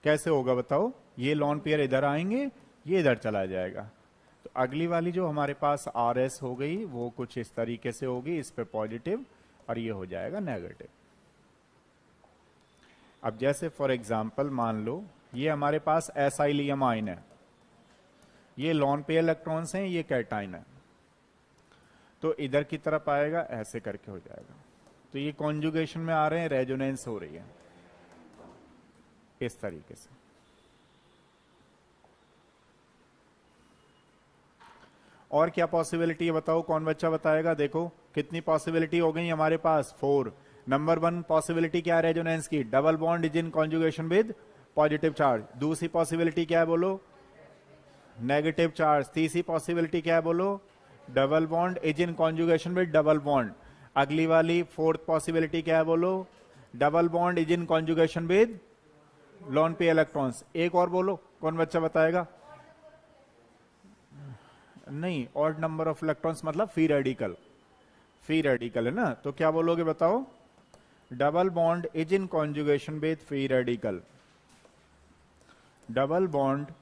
कैसे होगा बताओ? ये लॉन पेयर इधर आएंगे, ये इधर चला जाएगा। तो अगली वाली जो हमारे पास आर एस हो गई वो कुछ इस तरीके से होगी, इस पे पॉजिटिव और ये हो जाएगा नेगेटिव। अब जैसे फॉर एग्जांपल मान लो ये हमारे पास एसाइलियम आयन है, ये लॉन पेयर इलेक्ट्रॉन्स हैं, ये कैटाइन है, तो इधर की तरफ आएगा, ऐसे करके हो जाएगा। तो ये कॉन्जुगेशन में आ रहे हैं, रेजोनेंस हो रही है इस तरीके से। और क्या पॉसिबिलिटी है बताओ? कौन बच्चा बताएगा? देखो कितनी पॉसिबिलिटी हो गई हमारे पास? 4। नंबर 1 पॉसिबिलिटी क्या है रेजोनेंस की? Double bond is in conjugation with positive charge. दूसरी पॉसिबिलिटी क्या है बोलो? Negative charge. तीसरी पॉसिबिलिटी क्या है बोलो? Double bond is in conjugation with double bond. अगली वाली 4th पॉसिबिलिटी क्या है बोलो? Double bond is in conjugation with lone pair electrons. एक और बोलो, कौन बच्चा बताएगा? नहीं, ऑड नंबर ऑफ इलेक्ट्रॉन्स मतलब फ्री रेडिकल। फ्री रेडिकल है ना, तो क्या बोलोगे बताओ? Double bond is in conjugation with free radical. Double bond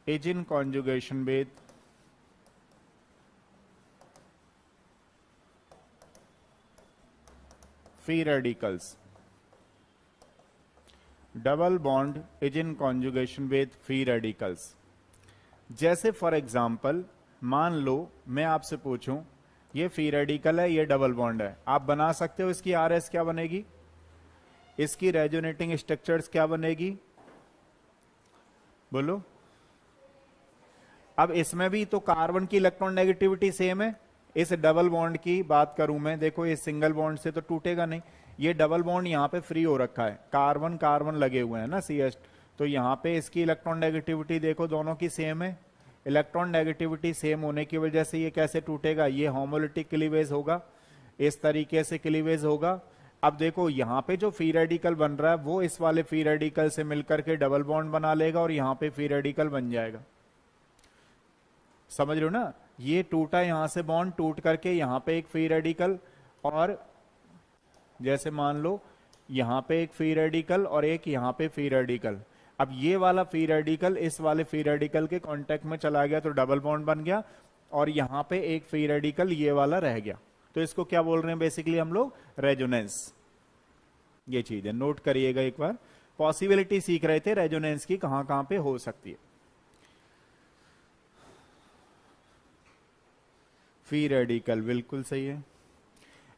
is in conjugation with free radicals. Double bond is in conjugation with free radicals. जैसे for example मान लो मैं आपसे पूछूं ये फ्री रेडिकल है, ये डबल बॉन्ड है, आप बना सकते हो इसकी आरएस क्या बनेगी? इसकी रेजोनेटिंग स्ट्रक्चर्स क्या बनेगी? बोलो। अब इसमें भी तो कार्बन की इलेक्ट्रॉन नेगेटिविटी सेम है। इस डबल बॉन्ड की बात करूं मैं, देखो ये सिंगल बॉन्ड से तो टूटेगा नहीं, ये डबल बॉन्ड यहां पे फ्री हो रखा है, कार्बन कार्बन लगे हुए हैं ना CH, तो यहां पे इसकी इलेक्ट्रॉन नेगेटिविटी देखो दोनों की सेम है। इलेक्ट्रॉन नेगेटिविटी सेम होने की वजह से ये कैसे टूटेगा? ये होमोलिटिक क्लीवेज होगा, इस तरीके से क्लीवेज होगा। अब देखो यहां पे जो फ्री रेडिकल बन रहा है वो इस वाले फ्री रेडिकल से मिलकर के डबल बॉन्ड बना लेगा और यहां पे फ्री रेडिकल बन जाएगा। समझ रहे हो ना? ये टूटा यहां से बॉन्ड, टूट करके यहां पे एक फ्री रेडिकल, और जैसे मान लो यहां पे एक फ्री रेडिकल और एक यहां पे फ्री रेडिकल। अब ये वाला फ्री रेडिकल इस वाले फ्री रेडिकल के कांटेक्ट में चला गया तो डबल बॉन्ड बन गया, और यहां पे एक फ्री रेडिकल ये वाला रह गया, तो इसको क्या बोल रहे हैं बेसिकली हम लोग? रेजोनेंस। ये चीज है, नोट करिएगा एक बार। पॉसिबिलिटी सीख रहे थे रेजोनेंस की कहां कहां पे हो सकती है। फ्री रेडिकल बिल्कुल सही है।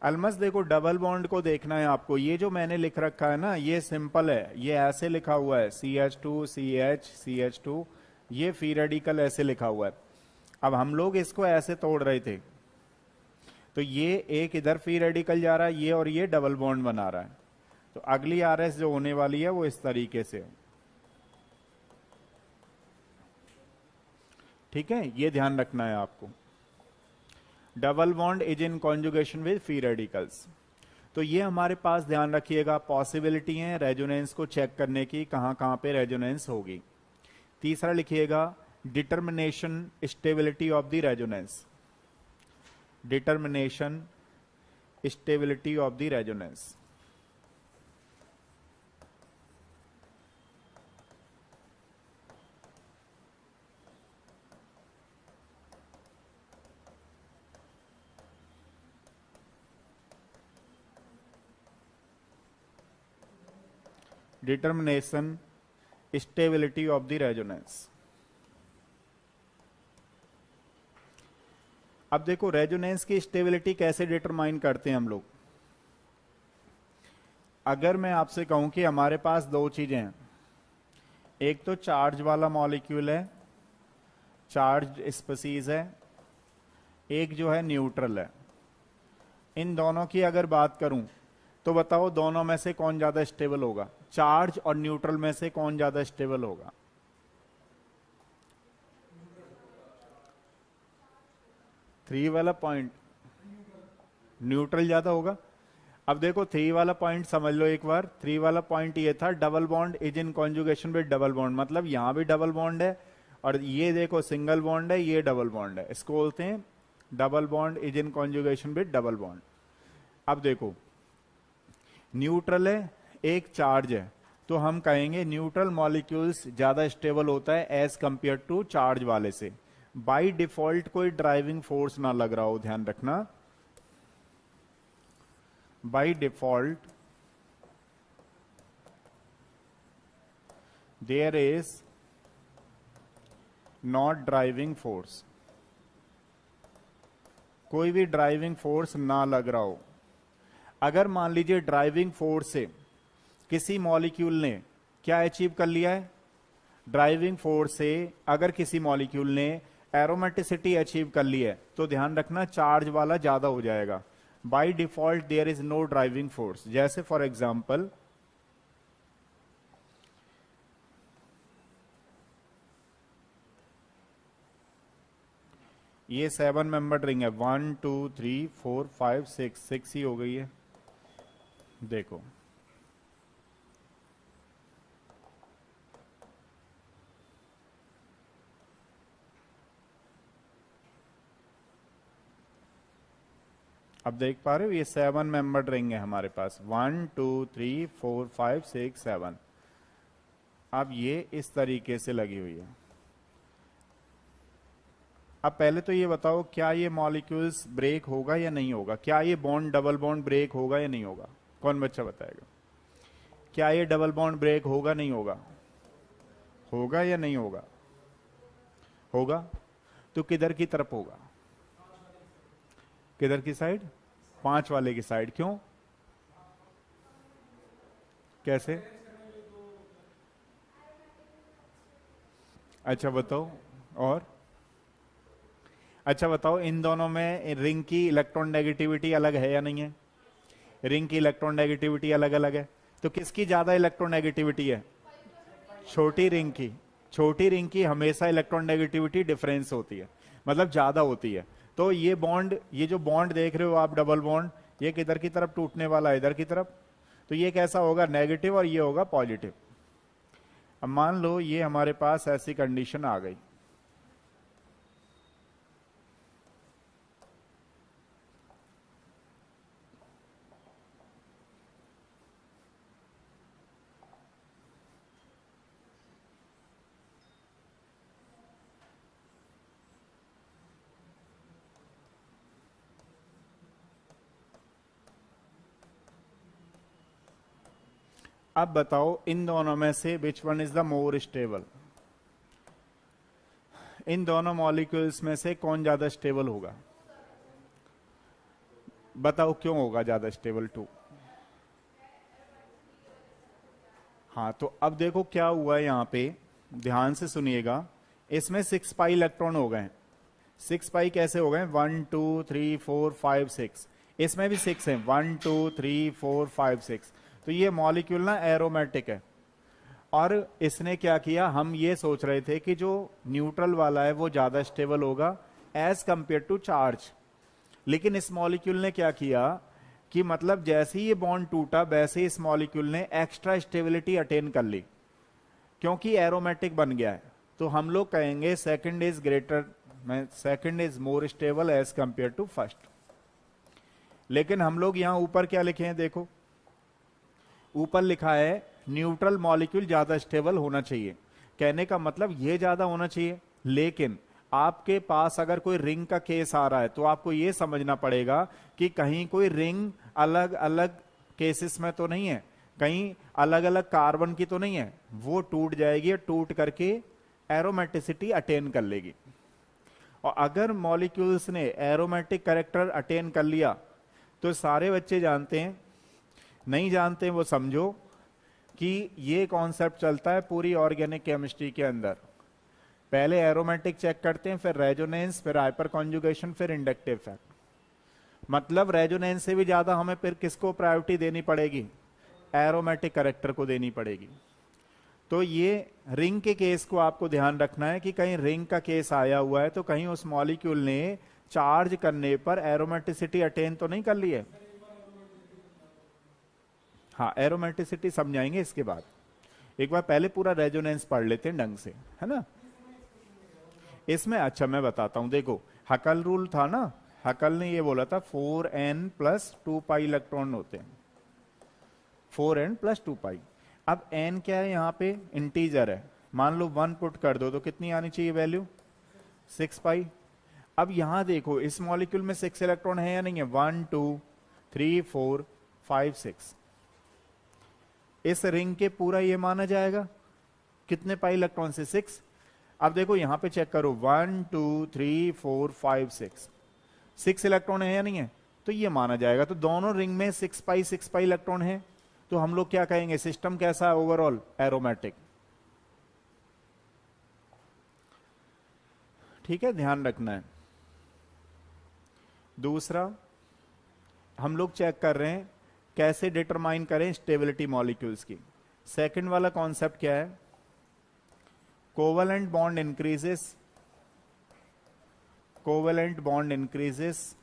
अलमस देखो डबल बॉन्ड को देखना है आपको, ये जो मैंने लिख रखा है ना ये सिंपल है, ये ऐसे लिखा हुआ है CH2 CH CH2, ये फ्री रेडिकल ऐसे लिखा हुआ है। अब हम लोग इसको ऐसे तोड़ रहे थे, तो ये एक इधर फ्री रेडिकल जा रहा है ये, और ये डबल बॉन्ड बना रहा है, तो अगली आरएस जो होने वाली है वो इस तरीके से। ठीक है, ये ध्यान रखना है आपको। Double bond is in conjugation with free radicals. तो ये हमारे पास ध्यान रखिएगा पॉसिबिलिटी है रेजोनेंस को चेक करने की कहां कहां पे रेजोनेंस होगी। तीसरा लिखिएगा determination stability of the resonance. Determination stability of the resonance. Determination stability of the resonance. अब देखो रेजोनेंस की स्टेबिलिटी कैसे डिटरमाइन करते हैं हम लोग? अगर मैं आपसे कहूं कि हमारे पास दो चीजें हैं, एक तो चार्ज वाला मॉलिक्यूल है, चार्ज स्पीसीज है, एक जो है न्यूट्रल है, इन दोनों की अगर बात करूं तो बताओ दोनों में से कौन ज्यादा स्टेबल होगा? चार्ज और न्यूट्रल में से कौन ज्यादा स्टेबल होगा? थ्री वाला पॉइंट, न्यूट्रल ज्यादा होगा। अब देखो थ्री वाला पॉइंट समझ लो एक बार। थ्री वाला पॉइंट ये था, double bond is in conjugation with double bond, मतलब यहां भी डबल बॉन्ड है और ये देखो सिंगल बॉन्ड है, ये डबल बॉन्ड है, इसको बोलते हैं double bond is in conjugation with double bond. अब देखो न्यूट्रल है, एक चार्ज है, तो हम कहेंगे न्यूट्रल मॉलिक्यूल्स ज्यादा स्टेबल होता है एज कंपेयर टू चार्ज वाले से। बाय डिफॉल्ट कोई ड्राइविंग फोर्स ना लग रहा हो, ध्यान रखना। By default there is not driving force, कोई भी ड्राइविंग फोर्स ना लग रहा हो। अगर मान लीजिए ड्राइविंग फोर्स से किसी मॉलिक्यूल ने क्या अचीव कर लिया है, ड्राइविंग फोर्स से अगर किसी मॉलिक्यूल ने एरोमेटिसिटी अचीव कर ली है, तो ध्यान रखना चार्ज वाला ज्यादा हो जाएगा। By default there is no driving force. जैसे फॉर एग्जांपल ये 7 मेंबर रिंग है, 1 2 3 4 5 6 ही हो गई है। देखो अब देख पा रहे हो, ये 7 मेंबर रिंग है हमारे पास, 1 2 3 4 5 6 7। अब ये इस तरीके से लगी हुई है। अब पहले तो ये बताओ क्या ये मॉलिक्यूल्स ब्रेक होगा या नहीं होगा? क्या ये बॉन्ड डबल बॉन्ड ब्रेक होगा या नहीं होगा? कौन बच्चा बताएगा? क्या ये डबल बॉन्ड ब्रेक होगा नहीं होगा? होगा या नहीं होगा? होगा। तो किधर की तरफ होगा? किधर की साइड? 5 वाले की साइड। क्यों? कैसे? अच्छा बताओ। और अच्छा बताओ, इन दोनों में रिंग की इलेक्ट्रॉन नेगेटिविटी अलग है या नहीं है? रिंग की इलेक्ट्रॉन नेगेटिविटी अलग अलग है, तो किसकी ज्यादा इलेक्ट्रॉन नेगेटिविटी है? छोटी रिंग की। छोटी रिंग की हमेशा इलेक्ट्रॉन नेगेटिविटी डिफरेंस होती है, मतलब ज्यादा होती है। तो ये बॉन्ड, ये जो बॉन्ड देख रहे हो आप डबल बॉन्ड, ये किधर की तरफ टूटने वाला है? इधर की तरफ। तो ये कैसा होगा? नेगेटिव, और ये होगा पॉजिटिव। अब मान लो ये हमारे पास ऐसी कंडीशन आ गई, अब बताओ इन दोनों में से which one is the more stable? इन दोनों मॉलिक्यूल्स में से कौन ज्यादा स्टेबल होगा? बताओ क्यों होगा ज्यादा स्टेबल? 2। हाँ, तो अब देखो क्या हुआ है यहां पे, ध्यान से सुनिएगा। इसमें 6 पाई इलेक्ट्रॉन हो गए। 6 पाई कैसे हो गए? 1 2 3 4 5 6। इसमें भी 6 है, 1 2 3 4 5 6। तो ये मॉलिक्यूल ना एरोमेटिक है। और इसने क्या किया, हम ये सोच रहे थे कि जो न्यूट्रल वाला है वो ज्यादा स्टेबल होगा एज कंपेयर टू चार्ज। लेकिन इस मॉलिक्यूल ने क्या किया कि मतलब जैसे ही ये बॉन्ड टूटा वैसे ही इस मॉलिक्यूल ने एक्स्ट्रा स्टेबिलिटी अटेन कर ली, क्योंकि एरोमेटिक बन गया है। तो हम लोग कहेंगे second is greater, second is more stable as compare to first. लेकिन हम लोग यहां ऊपर क्या लिखे हैं? देखो ऊपर लिखा है न्यूट्रल मॉलिक्यूल ज्यादा स्टेबल होना चाहिए। कहने का मतलब ये ज्यादा होना चाहिए, लेकिन आपके पास अगर कोई रिंग का केस आ रहा है तो आपको ये समझना पड़ेगा कि कहीं कोई रिंग अलग अलग केसेस में तो नहीं है, कहीं अलग अलग कार्बन की तो नहीं है, वो टूट जाएगी, टूट करके एरोमेटिसिटी अटेन कर लेगी। और अगर मॉलिक्यूल्स ने एरोमेटिक कैरेक्टर अटेन कर लिया तो सारे बच्चे जानते हैं नहीं जानते वो समझो कि ये कॉन्सेप्ट चलता है पूरी ऑर्गेनिक केमिस्ट्री के अंदर। पहले एरोमेटिक चेक करते हैं, फिर रेजोनेंस, फिर हाइपर कॉन्जुगेशन, फिर इंडक्टिव इफेक्ट। मतलब रेजोनेंस से भी ज्यादा हमें फिर किसको प्रायोरिटी देनी पड़ेगी? एरोमेटिक करेक्टर को देनी पड़ेगी। तो ये रिंग के केस को आपको ध्यान रखना है कि कहीं रिंग का केस आया हुआ है तो कहीं उस मॉलिक्यूल ने चार्ज करने पर एरोमेटिसिटी अटेन तो नहीं कर ली है। हाँ, एरोमेटिसिटी समझाएंगे इसके बाद। एक बार पहले पूरा रेजोनेंस पढ़ लेते हैं ढंग से, है ना। इसमें अच्छा मैं बताता हूं, देखो हकल रूल था ना, हकल ने ये बोला था 4n + 2 पाई इलेक्ट्रॉन होते हैं, 4n + 2 पाई। अब n क्या है? यहाँ पे इंटीजर है, मान लो 1 पुट कर दो तो कितनी आनी चाहिए वैल्यू? 6 पाई। अब यहां देखो इस मॉलिक्यूल में 6 इलेक्ट्रॉन है या नहीं है? 1 2 3 4 5 6। इस रिंग के पूरा ये माना जाएगा कितने पाई इलेक्ट्रॉन से? 6। अब देखो यहां पे चेक करो 1 2 3 4 5 6 इलेक्ट्रॉन है या नहीं है? तो ये माना जाएगा। तो दोनों रिंग में 6 पाई इलेक्ट्रॉन है। तो हम लोग क्या कहेंगे? सिस्टम कैसा है ओवरऑल? एरोमेटिक। ठीक है, ध्यान रखना है। दूसरा हम लोग चेक कर रहे हैं कैसे डिटरमाइन करें स्टेबिलिटी मॉलिक्यूल्स की। सेकंड वाला कॉन्सेप्ट क्या है? Covalent bond increases, covalent bond increases,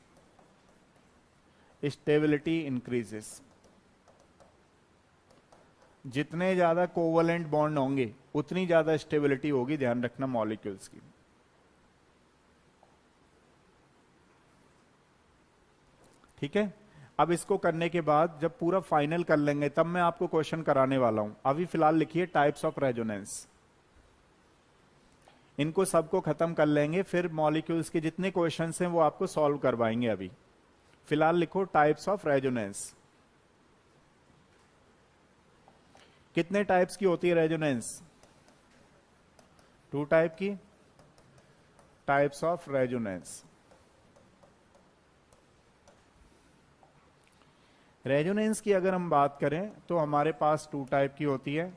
stability increases. जितने ज्यादा कोवेलेंट बॉन्ड होंगे उतनी ज्यादा स्टेबिलिटी होगी, ध्यान रखना मॉलिक्यूल्स की। ठीक है, अब इसको करने के बाद जब पूरा फाइनल कर लेंगे तब मैं आपको क्वेश्चन कराने वाला हूं। अभी फिलहाल लिखिए टाइप्स ऑफ रेजोनेंस। इनको सबको खत्म कर लेंगे, फिर मॉलिक्यूल्स के जितने क्वेश्चंस हैं वो आपको सॉल्व करवाएंगे। अभी फिलहाल लिखो टाइप्स ऑफ रेजोनेंस। कितने टाइप्स की होती है रेजोनेंस? 2 टाइप की। Types of resonance. रेजोनेंस की अगर हम बात करें तो हमारे पास 2 टाइप की होती है।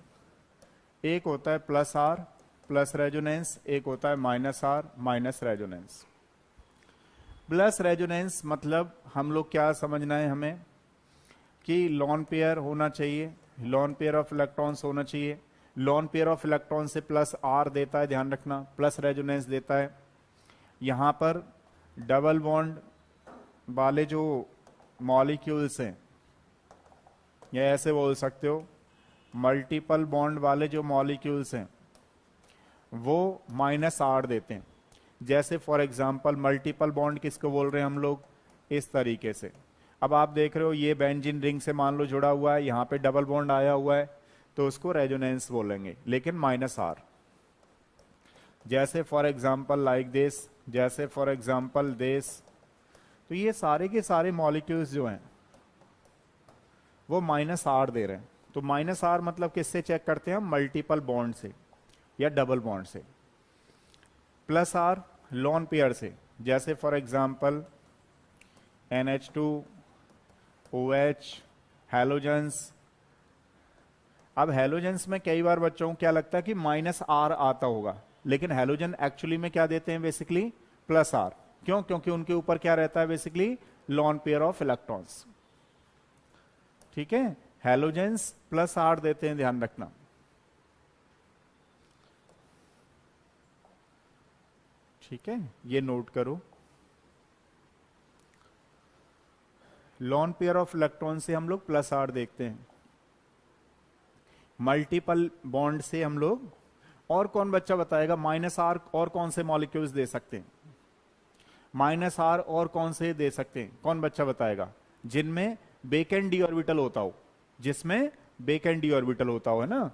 एक होता है +R प्लस रेजोनेंस, एक होता है -R minus resonance. Plus resonance मतलब हम लोग क्या समझना है हमें कि लॉन पेयर होना चाहिए, लॉन पेयर ऑफ इलेक्ट्रॉन्स होना चाहिए। लॉन पेयर ऑफ इलेक्ट्रॉन से +R देता है, ध्यान रखना, प्लस रेजोनेंस देता है। यहां पर डबल बॉन्ड वाले जो मॉलिक्यूल्स हैं, या ऐसे बोल सकते हो मल्टीपल बॉन्ड वाले जो मॉलिक्यूल्स हैं वो -R देते हैं। जैसे फॉर एग्जांपल मल्टीपल बॉन्ड किसको बोल रहे हैं हम लोग? इस तरीके से। अब आप देख रहे हो ये बेंजीन रिंग से मान लो जुड़ा हुआ है, यहां पे डबल बॉन्ड आया हुआ है तो उसको रेजोनेंस बोलेंगे, लेकिन -R। जैसे फॉर एग्जांपल लाइक दिस, जैसे फॉर एग्जांपल दिस। तो ये सारे के सारे मॉलिक्यूल्स जो हैं वो -R दे रहे हैं। तो -R मतलब किससे चेक करते हैं हम? मल्टीपल बॉन्ड से या डबल बॉन्ड से। +R लॉन पेयर से, जैसे for example NH2 OH halogens. अब हैलोजेंस में कई बार बच्चों को क्या लगता है कि -R आता होगा, लेकिन हैलोजन एक्चुअली में क्या देते हैं? Basically +R। क्यों? क्योंकि उनके ऊपर क्या रहता है? Basically lone pair of electrons. ठीक है, हैलोजेंस +R देते हैं, ध्यान रखना। ठीक है, ये नोट करो। लॉन पेयर ऑफ इलेक्ट्रॉन से हम लोग +R देखते हैं, मल्टीपल बॉन्ड से हम लोग, और कौन बच्चा बताएगा -R और कौन से मॉलिक्यूल्स दे सकते हैं? -R और कौन से दे सकते हैं? कौन बच्चा बताएगा? जिनमें बेकेंड डी ऑर्बिटल होता हो, जिसमें बेकेंड डी ऑर्बिटल होता हो, है ना।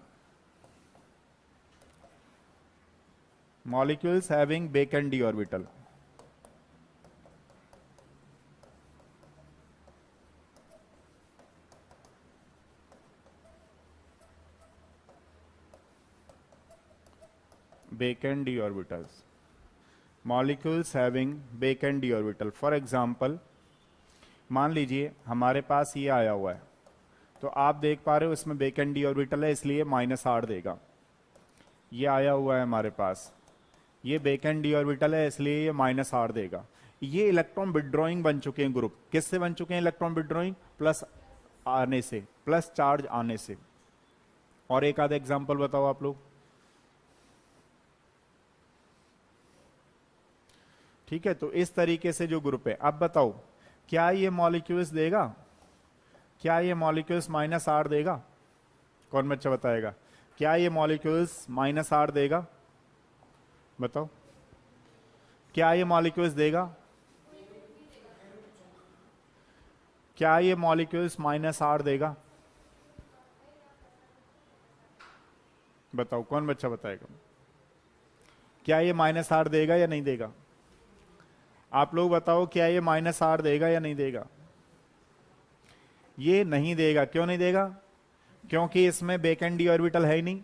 Molecules having vacant d orbital. vacant d orbitals, molecules having vacant d orbital। For example मान लीजिए हमारे पास ये आया हुआ है, तो आप देख पा रहे हो इसमें वेकेंट डी ऑर्बिटल है, इसलिए -8 देगा। ये आया हुआ है हमारे पास, ये वेकेंट डी ऑर्बिटल है इसलिए ये -8 देगा। ये इलेक्ट्रॉन विड्रॉइंग बन चुके हैं ग्रुप। किससे बन चुके हैं इलेक्ट्रॉन विड्रॉइंग? प्लस आने से, प्लस चार्ज आने से। और एक आधा एग्जांपल बताओ आप लोग। ठीक है, तो इस तरीके से जो ग्रुप है, अब बताओ क्या ये मॉलिक्यूल्स देगा? क्या ये मॉलिक्यूल्स -8 देगा? कौन बच्चा बताएगा? क्या ये मॉलिक्यूल्स -8 देगा? बताओ, क्या ये मॉलिक्यूल्स देगा? क्या ये मॉलिक्यूल्स -8 देगा? बताओ, कौन बच्चा बताएगा? क्या ये -8 देगा या नहीं देगा? आप लोग बताओ, क्या ये -8 देगा या नहीं देगा? ये नहीं देगा। क्यों नहीं देगा? क्योंकि इसमें वेकेंट डी ऑर्बिटल है ही नहीं।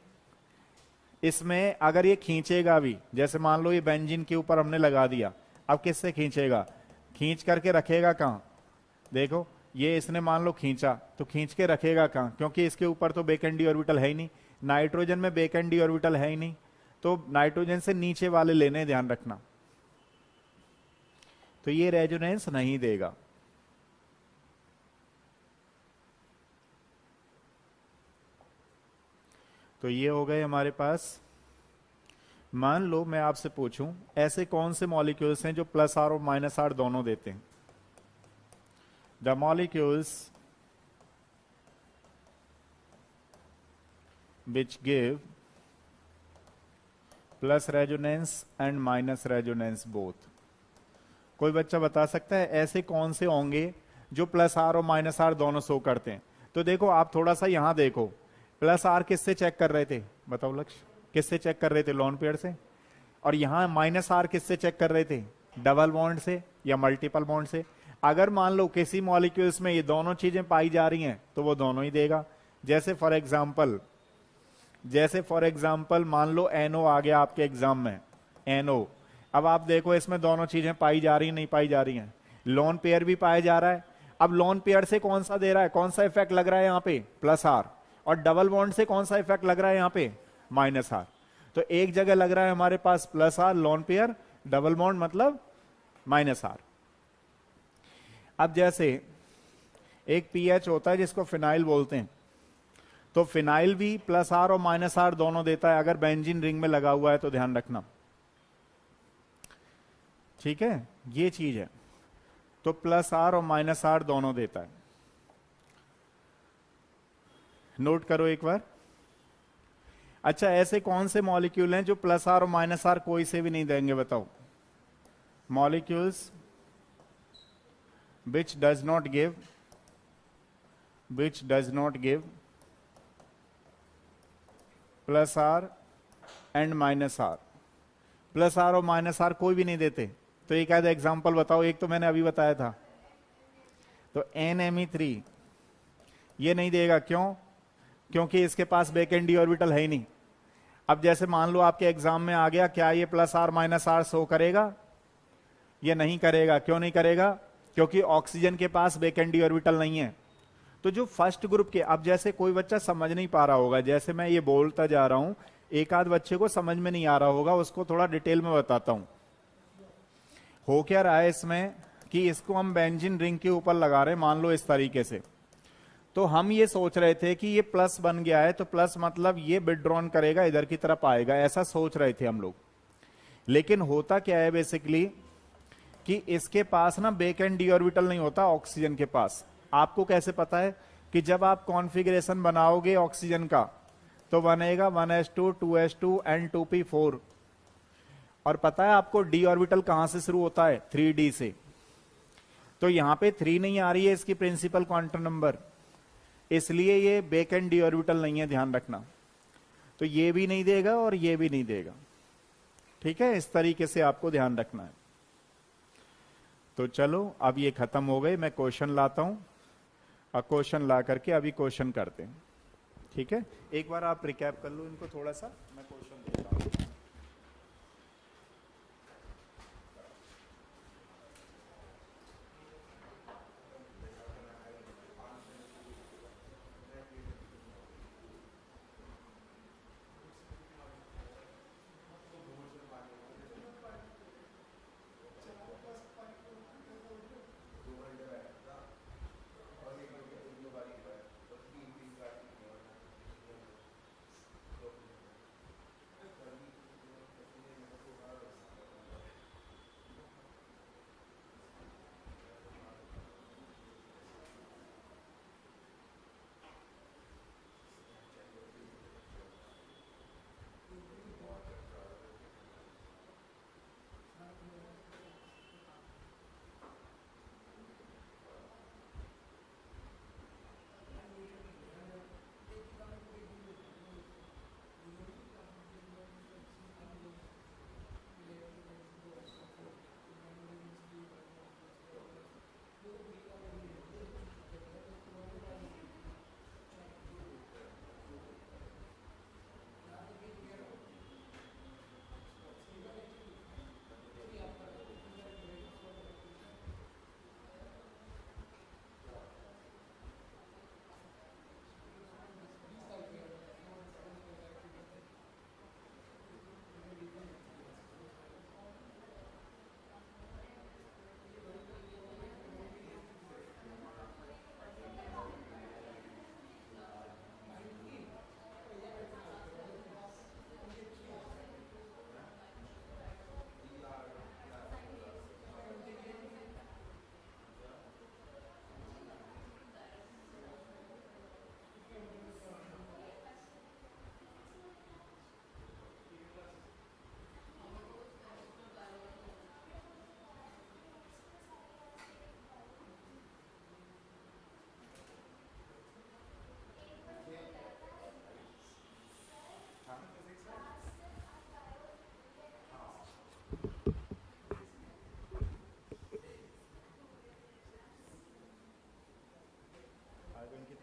इसमें अगर ये खींचेगा भी, जैसे मान लो ये बेंजीन के ऊपर हमने लगा दिया, अब किससे खींचेगा? खींच करके रखेगा कहां? देखो, ये इसने मान लो खींचा, तो खींच के रखेगा कहां? क्योंकि इसके ऊपर तो वेकेंट डी ऑर्बिटल है ही नहीं। नाइट्रोजन में वेकेंट डी ऑर्बिटल है ही नहीं, तो नाइट्रोजन से नीचे वाले लेने, ध्यान रखना। तो ये रेजोनेंस नहीं देगा। तो ये हो गए हमारे पास। मान लो मैं आपसे पूछूं, ऐसे कौन से मॉलिक्यूल्स हैं जो +R और -R दोनों देते हैं? The molecules which give plus resonance and minus resonance both. कोई बच्चा बता सकता है ऐसे कौन से होंगे जो +R और -R दोनों शो करते हैं? तो देखो, आप थोड़ा सा यहां देखो, +R किससे चेक कर रहे थे? बताओ लक्ष्य, किससे चेक कर रहे थे? लोन पेयर से। और यहां -R किससे चेक कर रहे थे? डबल बॉन्ड से या मल्टीपल बॉन्ड से। अगर मान लो किसी मॉलिक्यूल्स में ये दोनों चीजें पाई जा रही हैं तो वो दोनों ही देगा। जैसे फॉर एग्जाम्पल मान लो NO आ गया आपके एग्जाम में, NO। अब आप देखो इसमें दोनों चीजें पाई जा रही हैं, नहीं पाई जा रही हैं? लोन पेयर भी पाया जा रहा है। अब लोन पेयर से कौन सा दे रहा है, कौन सा इफेक्ट लग रहा है यहाँ पे? +R। और डबल बॉन्ड से कौन सा इफेक्ट लग रहा है यहाँ पे? -R। तो एक जगह लग रहा है हमारे पास +R lone pair, double bond मतलब -R। अब जैसे एक pH होता है जिसको फिनाइल बोलते हैं, तो फिनाइल भी +R और -R दोनों देता है अगर बेंजीन रिंग में लगा हुआ है, तो ध्यान रखना। ठीक है, ये चीज है। तो +R और -R दोनों देता है। नोट करो एक बार। अच्छा, ऐसे कौन से मॉलिक्यूल हैं जो +R और -R कोई से भी नहीं देंगे? बताओ। Molecules which does not give +R and -R। +R और -R कोई भी नहीं देते। तो एक आधा एग्जांपल बताओ। एक तो मैंने अभी बताया था, तो NMe3 ये नहीं देगा। क्यों? क्योंकि इसके पास वेकेंट डी ऑर्बिटल है ही नहीं। अब जैसे मान लो आपके एग्जाम में आ गया, क्या ये +R -R शो करेगा? ये नहीं करेगा। क्यों नहीं करेगा? क्योंकि ऑक्सीजन के पास वेकेंट डी ऑर्बिटल नहीं है। तो जो फर्स्ट ग्रुप के, अब जैसे कोई बच्चा समझ नहीं पा रहा होगा, जैसे मैं ये बोलता जा रहा हूं, एक आध बच्चे को समझ में नहीं आ रहा होगा, उसको थोड़ा डिटेल में बताता हूं। हो क्या रहा है इसमें कि इसको हम बेंजीन रिंग के ऊपर लगा रहे हैं, मान लो इस तरीके से। तो हम ये सोच रहे थे कि ये प्लस बन गया है, तो प्लस मतलब ये विड्रॉन करेगा, इधर की तरफ आएगा, ऐसा सोच रहे थे हम लोग। लेकिन होता क्या है बेसिकली कि इसके पास ना वेकेंट डी ऑर्बिटल नहीं होता ऑक्सीजन के पास। आपको कैसे पता है? कि जब आप कॉन्फ़िगरेशन बनाओगे ऑक्सीजन का, तो बनेगा 1s2 2s2 N2p4। और पता है आपको डी ऑर्बिटल कहां से शुरू होता है? 3d से। तो यहां पे 3 नहीं आ रही है इसकी प्रिंसिपल क्वांटम नंबर, इसलिए ये वेकेंट डी ऑर्बिटल नहीं है, ध्यान रखना। तो ये भी नहीं देगा और ये भी नहीं देगा। ठीक है, इस तरीके से आपको ध्यान रखना है। तो चलो, अब ये खत्म हो गए। मैं क्वेश्चन लाता हूं, और क्वेश्चन ला करके अभी क्वेश्चन करते हैं। ठीक है, एक बार आप रिकैप कर लो इनको थोड़ा सा, मैं क्वेश्चन देता हूं।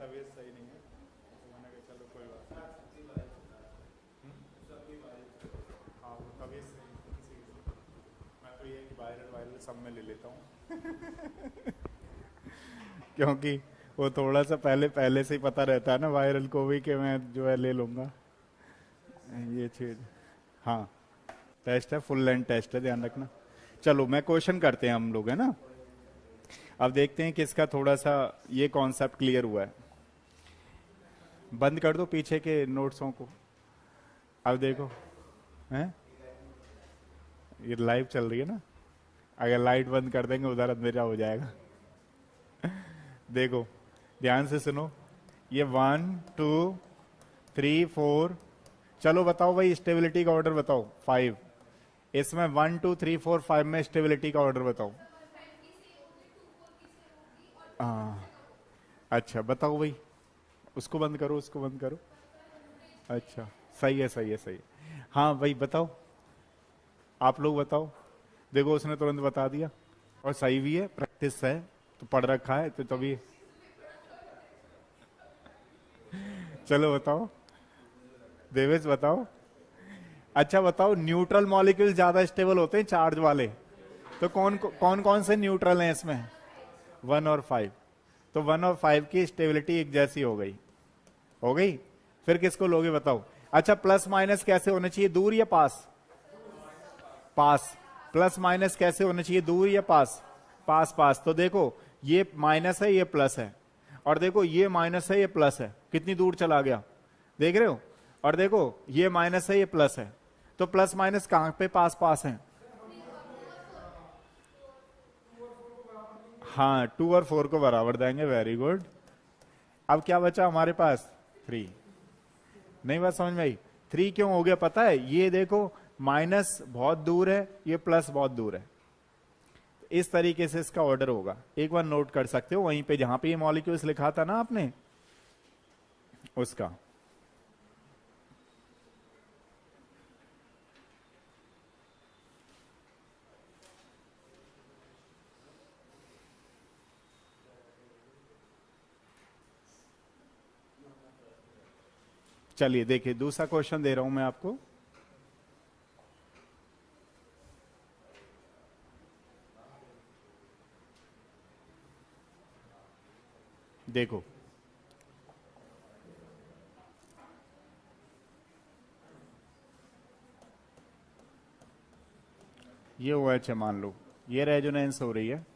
तबीयत सही नहीं है तो मैंने कहा चलो कोई बात नहीं। हाँ वो तबीयत सही नहीं है किसी की। मैं तो ये कि वायरल वायरल सब में ले लेता हूँ क्योंकि वो थोड़ा सा पहले पहले से ही पता रहता है ना वायरल को भी कि मैं जो है ले लूँगा ये चीज़। हाँ टेस्ट है, फुल लेंथ टेस्ट है, ध्यान रखना। चलो मैं क्वेश्चन करते हैं हम लोग, है ना। अब देखते हैं कि इसका थोड़ा सा ये कॉन्सेप्ट क्लियर हुआ है। बंद कर दो पीछे के नोट्सों को। अब देखो हैं, ये लाइव चल रही है ना, अगर लाइट बंद कर देंगे उधर अंधेरा हो जाएगा देखो ध्यान से सुनो, ये 1 2 3 4, चलो बताओ भाई स्टेबिलिटी का ऑर्डर बताओ 5। इसमें 1 2 3 4 5 में स्टेबिलिटी का ऑर्डर बताओ। हाँ अच्छा बताओ भाई, उसको बंद करो, उसको बंद करो। अच्छा सही है सही है सही है। हाँ भाई बताओ, आप लोग बताओ। देखो उसने तुरंत बता दिया और सही भी है, प्रैक्टिस है तो पढ़ रखा है तो तभी। चलो बताओ देवेश बताओ। अच्छा बताओ, न्यूट्रल मॉलिक्यूल ज्यादा स्टेबल होते हैं चार्ज वाले, तो कौन कौन से न्यूट्रल हैं इसमें? 1 और 5। तो 1 और 5 की स्टेबिलिटी एक जैसी हो गई, हो गई। फिर किसको लोगे बताओ? अच्छा प्लस माइनस कैसे होने चाहिए, दूर या पास? पास। प्लस माइनस कैसे होने चाहिए, दूर या पास? पास पास। तो देखो ये माइनस है ये प्लस है, और देखो ये माइनस है ये प्लस है, कितनी दूर चला गया, देख रहे हो। और देखो ये माइनस है ये प्लस है, तो प्लस माइनस कहां पे पास पास है? हाँ 2 और 4 को बराबर देंगे, वेरी गुड। अब क्या बचा हमारे पास? 3। नहीं बात समझ में आई? 3 क्यों हो गया पता है? ये देखो माइनस बहुत दूर है, ये प्लस बहुत दूर है, इस तरीके से इसका ऑर्डर होगा। एक बार नोट कर सकते हो वहीं पे जहां पे ये मॉलिक्यूल्स लिखा था ना आपने, उसका। चलिए देखिए दूसरा क्वेश्चन दे रहा हूं मैं आपको। देखो ये ओ एच है, मान लो ये रेजोनेंस हो रही है,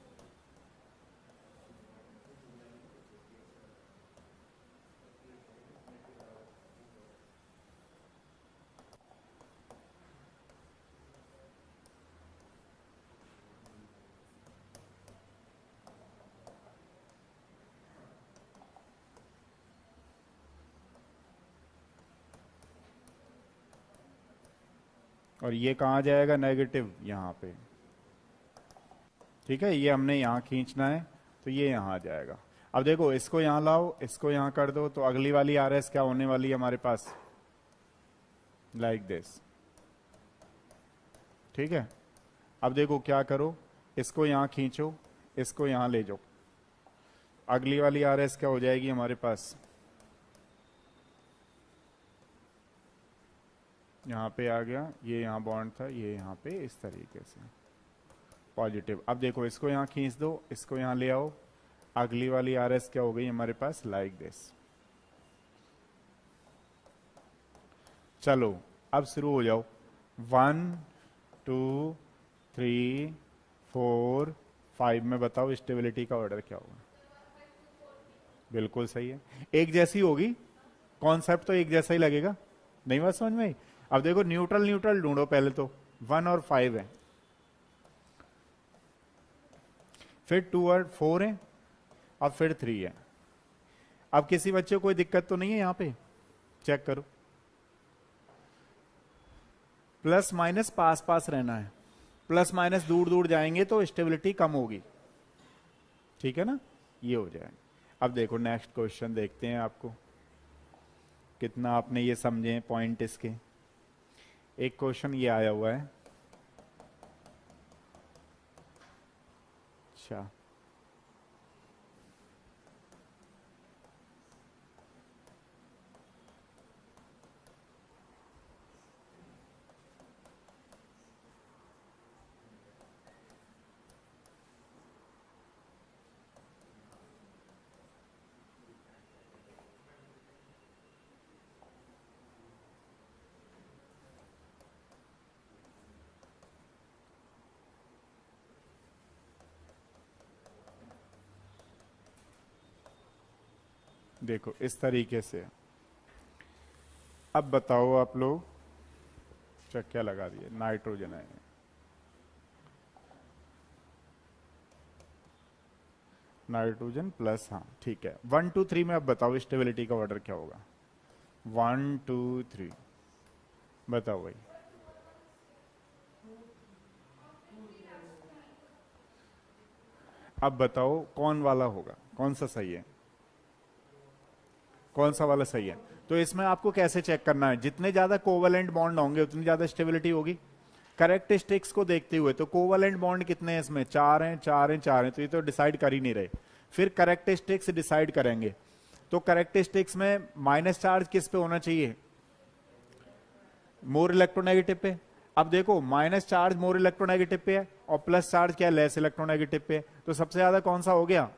और ये कहां जाएगा? नेगेटिव यहां पे, ठीक है। ये हमने यहां खींचना है तो ये यहां आ जाएगा। अब देखो इसको यहां लाओ, इसको यहां कर दो, तो अगली वाली आर एस क्या होने वाली है हमारे पास? लाइक दिस, ठीक है। अब देखो क्या करो, इसको यहां खींचो, इसको यहां ले जाओ, अगली वाली आर एस क्या हो जाएगी हमारे पास? यहां पे आ गया, ये यहां बॉन्ड था, ये यहां पे इस तरीके से पॉजिटिव। अब देखो इसको यहां खींच दो, इसको यहां ले आओ, अगली वाली आर एस क्या हो गई हमारे पास? Like this. चलो अब शुरू हो जाओ। 1 2 3 4 5 में बताओ स्टेबिलिटी का ऑर्डर क्या होगा? बिल्कुल सही है, एक जैसी होगी, कॉन्सेप्ट तो एक जैसा ही लगेगा। नहीं बात समझ में आई? अब देखो न्यूट्रल न्यूट्रल ढूंढो पहले तो। 1 और 5 है, फिर 2 और 4 है, अब फिर 3 है। अब किसी बच्चे को कोई दिक्कत तो नहीं है यहां पे? चेक करो, प्लस माइनस पास पास रहना है, प्लस माइनस दूर दूर जाएंगे तो स्टेबिलिटी कम होगी, ठीक है ना। ये हो जाएगा। अब देखो नेक्स्ट क्वेश्चन देखते हैं आपको कितना आपने ये समझे पॉइंट इसके। एक क्वेश्चन ये आया हुआ है, अच्छा देखो इस तरीके से। अब बताओ आप लोग, क्या लगा दिए, नाइट्रोजन है, नाइट्रोजन प्लस, हाँ ठीक है। 1 2 3 में अब बताओ स्टेबिलिटी का ऑर्डर क्या होगा। 1 2 3 बताओ भाई। अब बताओ कौन वाला होगा, कौन सा सही है, कौन सा वाला सही है। तो इसमें आपको कैसे चेक करना है, जितने ज्यादा कोवलेंट बॉन्ड होंगे उतनी ज्यादा स्टेबिलिटी होगी। करेक्टरिस्टिक्स को देखते हुए तो कोवलेंट बॉन्ड कितने हैं इसमें, 4 हैं 4 हैं 4 हैं, तो ये तो डिसाइड कर ही नहीं रहे। फिर करेक्टरिस्टिक्स डिसाइड करेंगे। तो करेक्टरिस्टिक्स में माइनस चार्ज किस पे होना चाहिए, मोर इलेक्ट्रोनेगेटिव पे। अब देखो माइनस चार्ज मोर इलेक्ट्रोनेगेटिव पे है और प्लस चार्ज क्या है, लेस इलेक्ट्रोनेगेटिव पे है। तो सबसे ज्यादा कौन सा हो गया।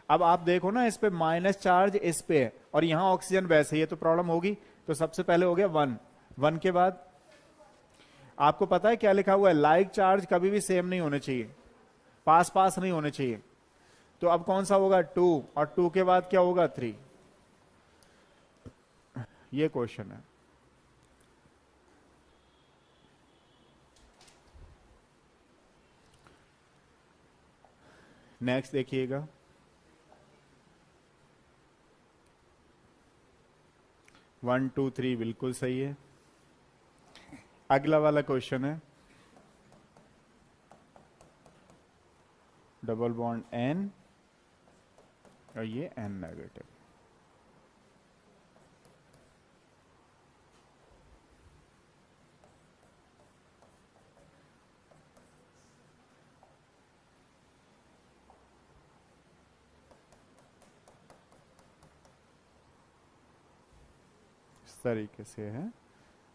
अब आप देखो ना, इस पे माइनस चार्ज इस पे है और यहां ऑक्सीजन वैसे ही है, तो प्रॉब्लम होगी। तो सबसे पहले हो गया 1। 1 के बाद आपको पता है क्या लिखा हुआ है, लाइक चार्ज कभी भी सेम नहीं होने चाहिए, पास पास नहीं होने चाहिए। तो अब कौन सा होगा, 2, और 2 के बाद क्या होगा, 3। ये क्वेश्चन है। नेक्स्ट देखिएगा, 1 2 3 बिल्कुल सही है। अगला वाला क्वेश्चन है, डबल बॉन्ड N और ये N नेगेटिव। इस तरीके से है,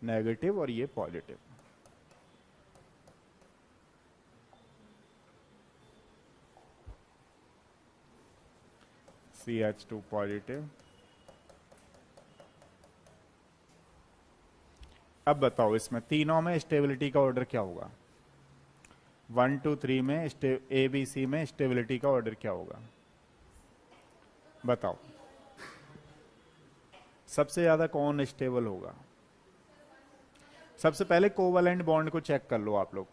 नेगेटिव और ये पॉजिटिव। CH2 positive. अब बताओ इसमें तीनों में स्टेबिलिटी का ऑर्डर क्या होगा। 1 2 3 में ABC में स्टेबिलिटी का ऑर्डर क्या होगा, बताओ। सबसे ज्यादा कौन स्टेबल होगा। सबसे पहले कोवलेंट बॉन्ड को चेक कर लो आप लोग।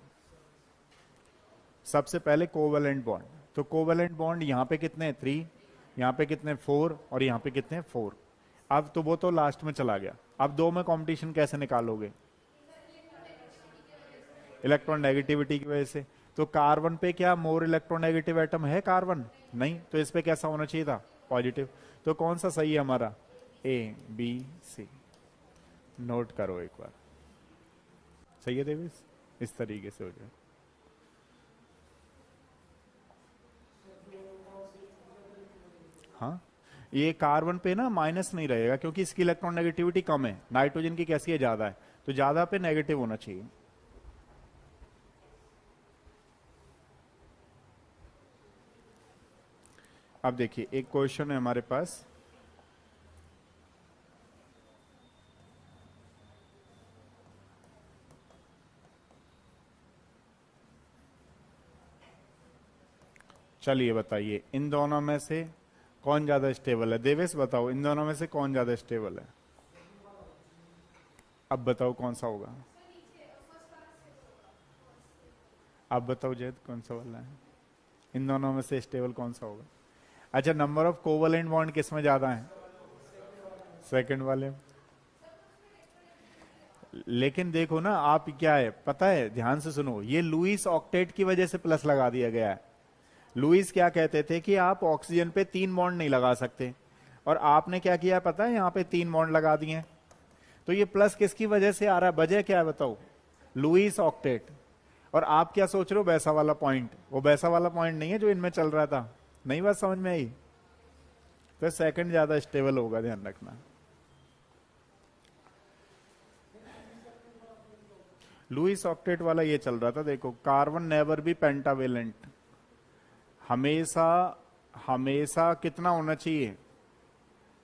सबसे पहले कोवलेंट बॉन्ड, तो कोवलेंट बॉन्ड यहां पे कितने 3, यहां पे कितने 4 और यहां पे कितने 4। अब तो वो तो लास्ट में चला गया। अब दो में कंपटीशन कैसे निकालोगे, इलेक्ट्रॉन नेगेटिविटी की वजह से। तो कार्बन पे क्या मोर इलेक्ट्रोनेगेटिव एटम है कार्बन, नहीं, तो इस पे कैसा होना चाहिए था, पॉजिटिव। तो कौन सा सही है हमारा, ABC। नोट करो एक बार, सही है देवेश, इस तरीके से हो जाए। हाँ, ये कार्बन पे ना माइनस नहीं रहेगा क्योंकि इसकी इलेक्ट्रॉन नेगेटिविटी कम है, नाइट्रोजन की कैसी है, ज्यादा है, तो ज्यादा पे नेगेटिव होना चाहिए। अब देखिए एक क्वेश्चन है हमारे पास, चलिए बताइए इन दोनों में से कौन ज्यादा स्टेबल है। देवेश बताओ इन दोनों में से कौन ज्यादा स्टेबल है। अब बताओ कौन सा होगा, अब बताओ जैद कौन सा वाला है, इन दोनों में से स्टेबल कौन सा होगा। अच्छा, नंबर ऑफ कोवलेंट बॉन्ड किस में ज्यादा है, सेकंड वाले में। लेकिन देखो ना आप, क्या है पता है, ध्यान से सुनो, ये लुईस ऑक्टेट की वजह से प्लस लगा दिया गया है। लुईस क्या कहते थे कि आप ऑक्सीजन पे 3 बॉन्ड नहीं लगा सकते, और आपने क्या किया पता है, यहाँ पे 3 बॉन्ड लगा दिए। तो ये प्लस किसकी वजह से आ रहा है, वजह क्या है बताओ, लुईस ऑक्टेट। और आप क्या सोच रहे हो, वैसा वाला पॉइंट, वो वैसा वाला पॉइंट नहीं है जो इनमें चल रहा था। नहीं बात समझ में आई। तो सेकंड ज्यादा स्टेबल होगा, ध्यान रखना। लुईस ऑक्टेट वाला ये चल रहा था, देखो कार्बन नेवर बी पेंटावेलेंट, हमेशा हमेशा कितना होना चाहिए,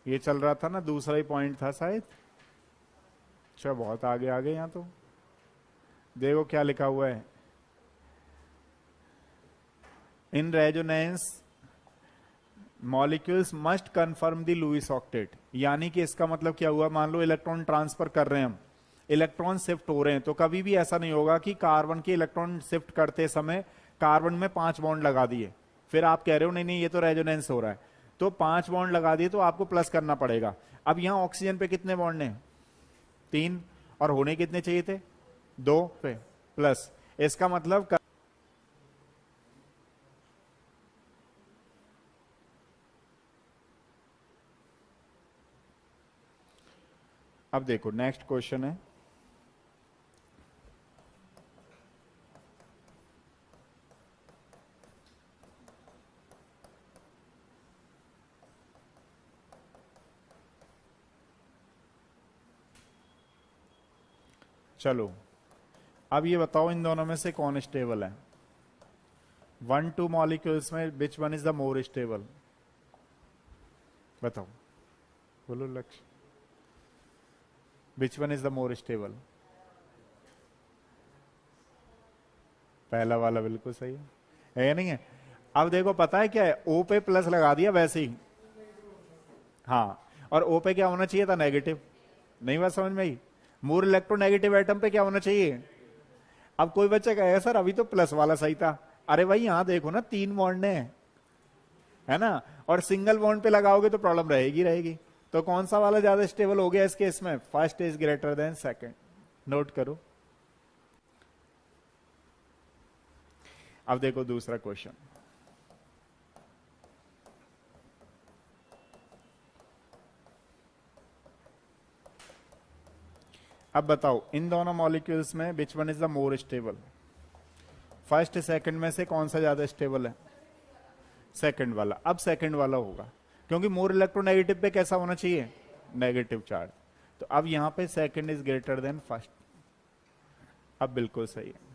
ये चल रहा था ना, दूसरा ही पॉइंट था शायद। अच्छा बहुत आगे आ गए यहां तो। देखो क्या लिखा हुआ है, in resonance molecules must confirm the Lewis octet, यानी कि इसका मतलब क्या हुआ, मान लो इलेक्ट्रॉन ट्रांसफर कर रहे हैं हम, इलेक्ट्रॉन शिफ्ट हो रहे हैं, तो कभी भी ऐसा नहीं होगा कि कार्बन के इलेक्ट्रॉन शिफ्ट करते समय कार्बन में 5 बॉन्ड लगा दिए, फिर आप कह रहे हो नहीं नहीं ये तो रेजोनेंस हो रहा है, तो 5 बॉन्ड लगा दिए तो आपको प्लस करना पड़ेगा। अब यहां ऑक्सीजन पे कितने बॉन्ड हैं, 3, और होने कितने चाहिए थे, 2 पे प्लस, इसका मतलब अब देखो नेक्स्ट क्वेश्चन है, चलो अब ये बताओ इन दोनों में से कौन स्टेबल है, 1-2 मॉलिक्यूल्स में विच one is the more stable, बताओ, बोलो लक्ष्य, विच one is the more stable, पहला वाला बिल्कुल सही है या नहीं है। अब देखो पता है क्या है, ओ पे प्लस लगा दिया वैसे ही, हाँ, और ओ पे क्या होना चाहिए था, नेगेटिव, नहीं बात समझ में आई, मोर इलेक्ट्रोनेगेटिव एटम पे क्या होना चाहिए। अब कोई बच्चा कहेगा सर अभी तो प्लस वाला सही था, अरे भाई यहां देखो ना 3 बॉन्ड है ना, और सिंगल बॉन्ड पे लगाओगे तो प्रॉब्लम रहेगी रहेगी, तो कौन सा वाला ज्यादा स्टेबल हो गया इस केस में, first is greater than second, note करो। अब देखो दूसरा क्वेश्चन, अब बताओ इन दोनों मॉलिक्यूल्स में विच one is the more stable, first second में से कौन सा ज्यादा स्टेबल है, सेकंड वाला। अब सेकंड वाला होगा क्योंकि मोर इलेक्ट्रोनेगेटिव पे कैसा होना चाहिए, नेगेटिव चार्ज, तो अब यहां पे second is greater than first, अब बिल्कुल सही है।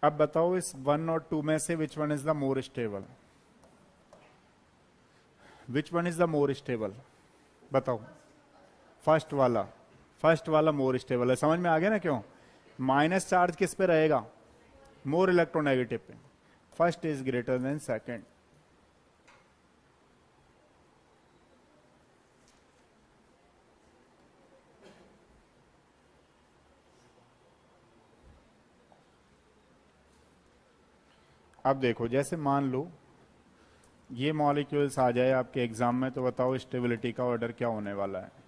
अब बताओ इस 1 और 2 में से which one is the more stable, which one is the more stable, बताओ, फर्स्ट वाला मोर स्टेबल है, समझ में आ गया ना क्यों, माइनस चार्ज किस पे रहेगा, मोर इलेक्ट्रोनेगेटिव पे, first is greater than second. अब देखो जैसे मान लो ये मॉलिक्यूल्स आ जाए आपके एग्जाम में, तो बताओ स्टेबिलिटी का ऑर्डर क्या होने वाला है,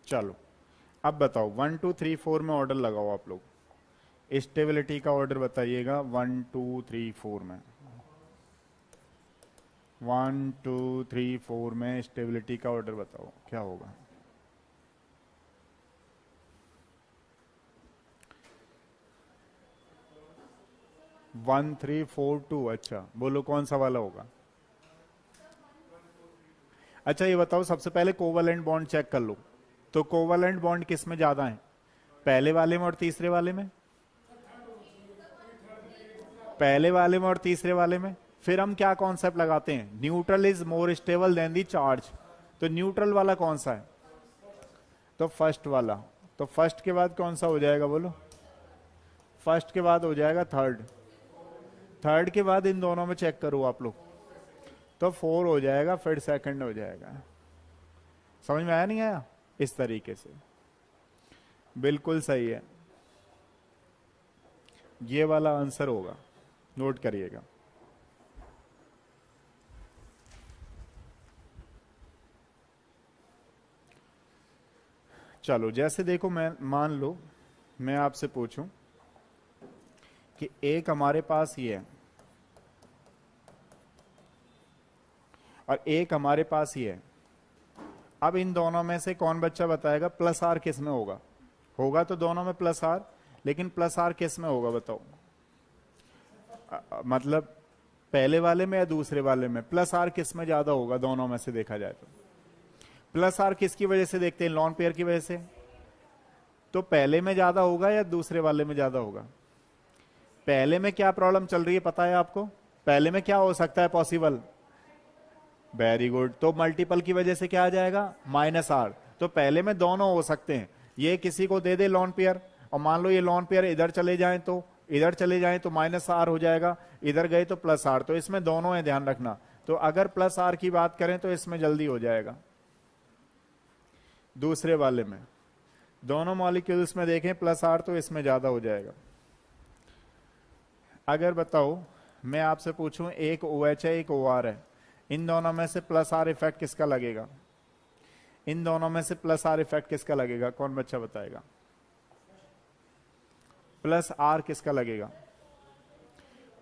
चलो अब बताओ 1 2 3 4 में ऑर्डर लगाओ आप लोग, स्टेबिलिटी का ऑर्डर बताइएगा 1 2 3 4 में, 1 2 3 4 में स्टेबिलिटी का ऑर्डर बताओ क्या होगा, वन थ्री फोर टू, अच्छा बोलो कौन सा वाला होगा। अच्छा ये बताओ सबसे पहले कोवलेंट बॉन्ड चेक कर लो, तो कोवलेंट बॉन्ड किस में ज्यादा है, पहले वाले में और तीसरे वाले में, पहले वाले में और तीसरे वाले में। फिर हम क्या कॉन्सेप्ट लगाते हैं, neutral is more stable then the charge, तो न्यूट्रल वाला कौन सा है, तो फर्स्ट वाला, तो फर्स्ट के बाद कौन सा हो जाएगा बोलो? फर्स्ट के बाद हो जाएगा थर्ड। थर्ड के बाद इन दोनों में चेक करो आप लोग, तो 4 हो जाएगा, फिर सेकंड हो जाएगा। समझ में आया नहीं आया? इस तरीके से बिल्कुल सही है, ये वाला आंसर होगा, नोट करिएगा। चलो जैसे देखो, मैं मान लो मैं आपसे पूछूं कि एक हमारे पास ये है और एक हमारे पास ये है। अब इन दोनों में से कौन बच्चा बताएगा प्लस आर किस में होगा? होगा तो दोनों में प्लस आर, लेकिन प्लस आर किस में होगा बताओ? मतलब पहले वाले में या दूसरे वाले में? प्लस आर किस में ज्यादा होगा दोनों में से देखा जाए तो? प्लस आर किसकी वजह से देखते हैं? लॉन पेयर की वजह से। तो पहले में ज्यादा होगा या दूसरे वाले में ज्यादा होगा? पहले में क्या प्रॉब्लम चल रही है पता है आपको? पहले में क्या हो सकता है पॉसिबल? वेरी गुड, तो मल्टीपल की वजह से क्या आ जाएगा? Minus R. तो पहले में दोनों हो सकते हैं। ये किसी को दे दे लॉन पेयर, और मान लो ये लॉन पेयर इधर चले जाएं तो इधर चले जाएं तो माइनस आर हो जाएगा, इधर गए तो प्लस आर। तो इसमें दोनों है, ध्यान रखना। तो अगर प्लस आर की बात करें तो इसमें जल्दी हो जाएगा। दूसरे वाले में दोनों मॉलिक्यूल्स में देखें प्लस आर, तो इसमें ज्यादा हो जाएगा। अगर बताओ मैं आपसे पूछूं एक OH है एक OR है, इन दोनों में से प्लस आर इफेक्ट किसका लगेगा? इन दोनों में से प्लस आर इफेक्ट किसका लगेगा? कौन बच्चा बताएगा? प्लस आर किसका लगेगा?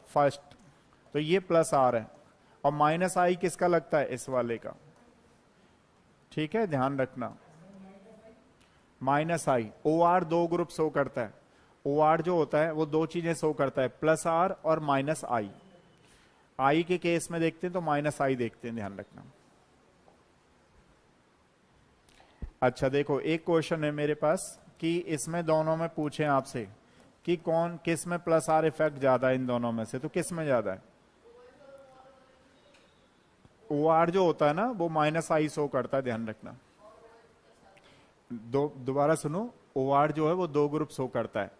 फर्स्ट। तो ये प्लस आर है, और माइनस आई किसका लगता है? इस वाले का। ठीक है, ध्यान रखना। Minus I. OR 2 group show करता है। OR जो होता है वो 2 चीजें शो करता है, प्लस आर और माइनस आई। आई के केस में देखते हैं तो माइनस आई देखते हैं, ध्यान रखना। अच्छा देखो, एक क्वेश्चन है मेरे पास कि इसमें दोनों में पूछे आपसे कि कौन किस में प्लस आर इफेक्ट ज्यादा है इन दोनों में से, तो किस में ज्यादा है? OR जो होता है ना वो माइनस आई शो करता है, ध्यान रखना। दोबारा सुनो, OR जो है वो 2 ग्रुप शो करता है,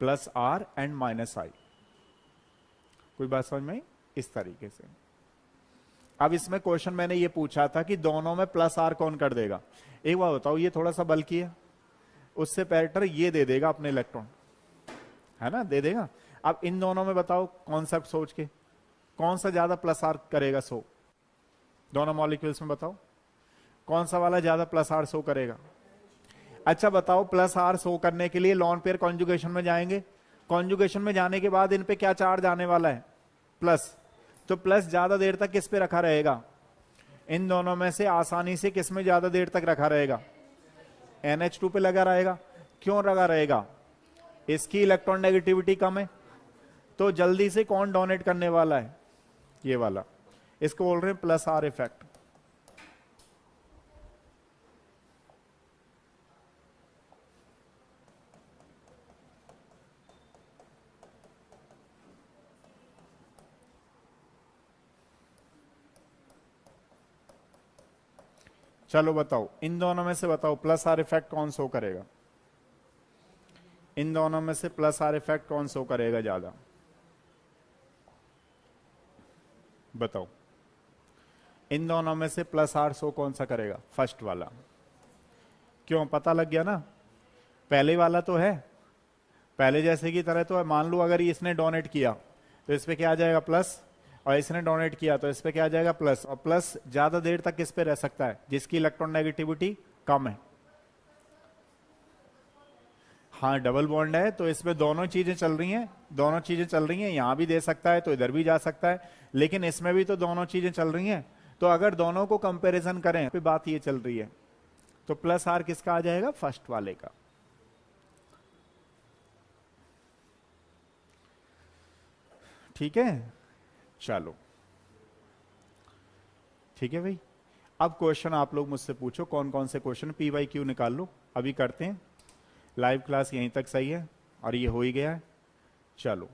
प्लस आर एंड माइनस आई। कोई बात समझ में? इस तरीके से। अब इसमें क्वेश्चन मैंने ये पूछा था कि दोनों में प्लस आर कौन कर देगा? एक बार बताओ, ये थोड़ा सा बल्कि है, उससे बेटर ये दे देगा अपने इलेक्ट्रॉन, है ना, दे देगा। अब इन दोनों में बताओ कॉन्सेप्ट सोच के कौन सा ज्यादा प्लस आर करेगा शो? दोनों मॉलिक्यूल्स में बताओ कौन सा वाला ज्यादा प्लस आर शो करेगा? अच्छा बताओ, प्लस आर शो करने के लिए लॉन पेयर कॉन्जुगेशन में जाएंगे, कॉन्जुगेशन में जाने के बाद इन पे क्या चार्ज आने वाला है? प्लस। तो प्लस ज्यादा देर तक किस पे रखा रहेगा? इन दोनों में से आसानी से किस में ज्यादा देर तक रखा रहेगा? NH2 पे लगा रहेगा। क्यों लगा रहेगा? इसकी इलेक्ट्रॉन नेगेटिविटी कम है, तो जल्दी से कौन डोनेट करने वाला है? ये वाला। इसको बोल रहे हैं प्लस आर इफेक्ट। चलो बताओ, इन दोनों में से बताओ प्लस आर इफेक्ट कौन शो करेगा? इन दोनों में से प्लस आर इफेक्ट कौन शो करेगा ज्यादा? बताओ, इन दोनों में से प्लस आर शो कौन सा करेगा? फर्स्ट वाला। क्यों? पता लग गया ना, पहले वाला तो है, पहले जैसे की तरह तो है। मान लो अगर इसने डोनेट किया तो इस पे क्या आ जाएगा? प्लस। और इसने डोनेट किया तो इस पे क्या आ जाएगा? प्लस। और प्लस ज्यादा देर तक किस पे रह सकता है? जिसकी इलेक्ट्रॉन नेगेटिविटी कम है। हाँ, डबल बॉन्ड है तो इसमें दोनों चीजें चल रही हैं, दोनों चीजें चल रही हैं। यहां भी दे सकता है तो इधर भी जा सकता है, लेकिन इसमें भी तो दोनों चीजें चल रही हैं। तो अगर दोनों को कंपैरिजन करें तो बात ये चल रही है, तो प्लस आर किसका आ जाएगा? फर्स्ट वाले का। ठीक है, चलो ठीक है भाई। अब क्वेश्चन आप लोग मुझसे पूछो, कौन कौन से क्वेश्चन PYQ निकाल लो, अभी करते हैं। लाइव क्लास यहीं तक सही है, और ये हो ही गया है। चलो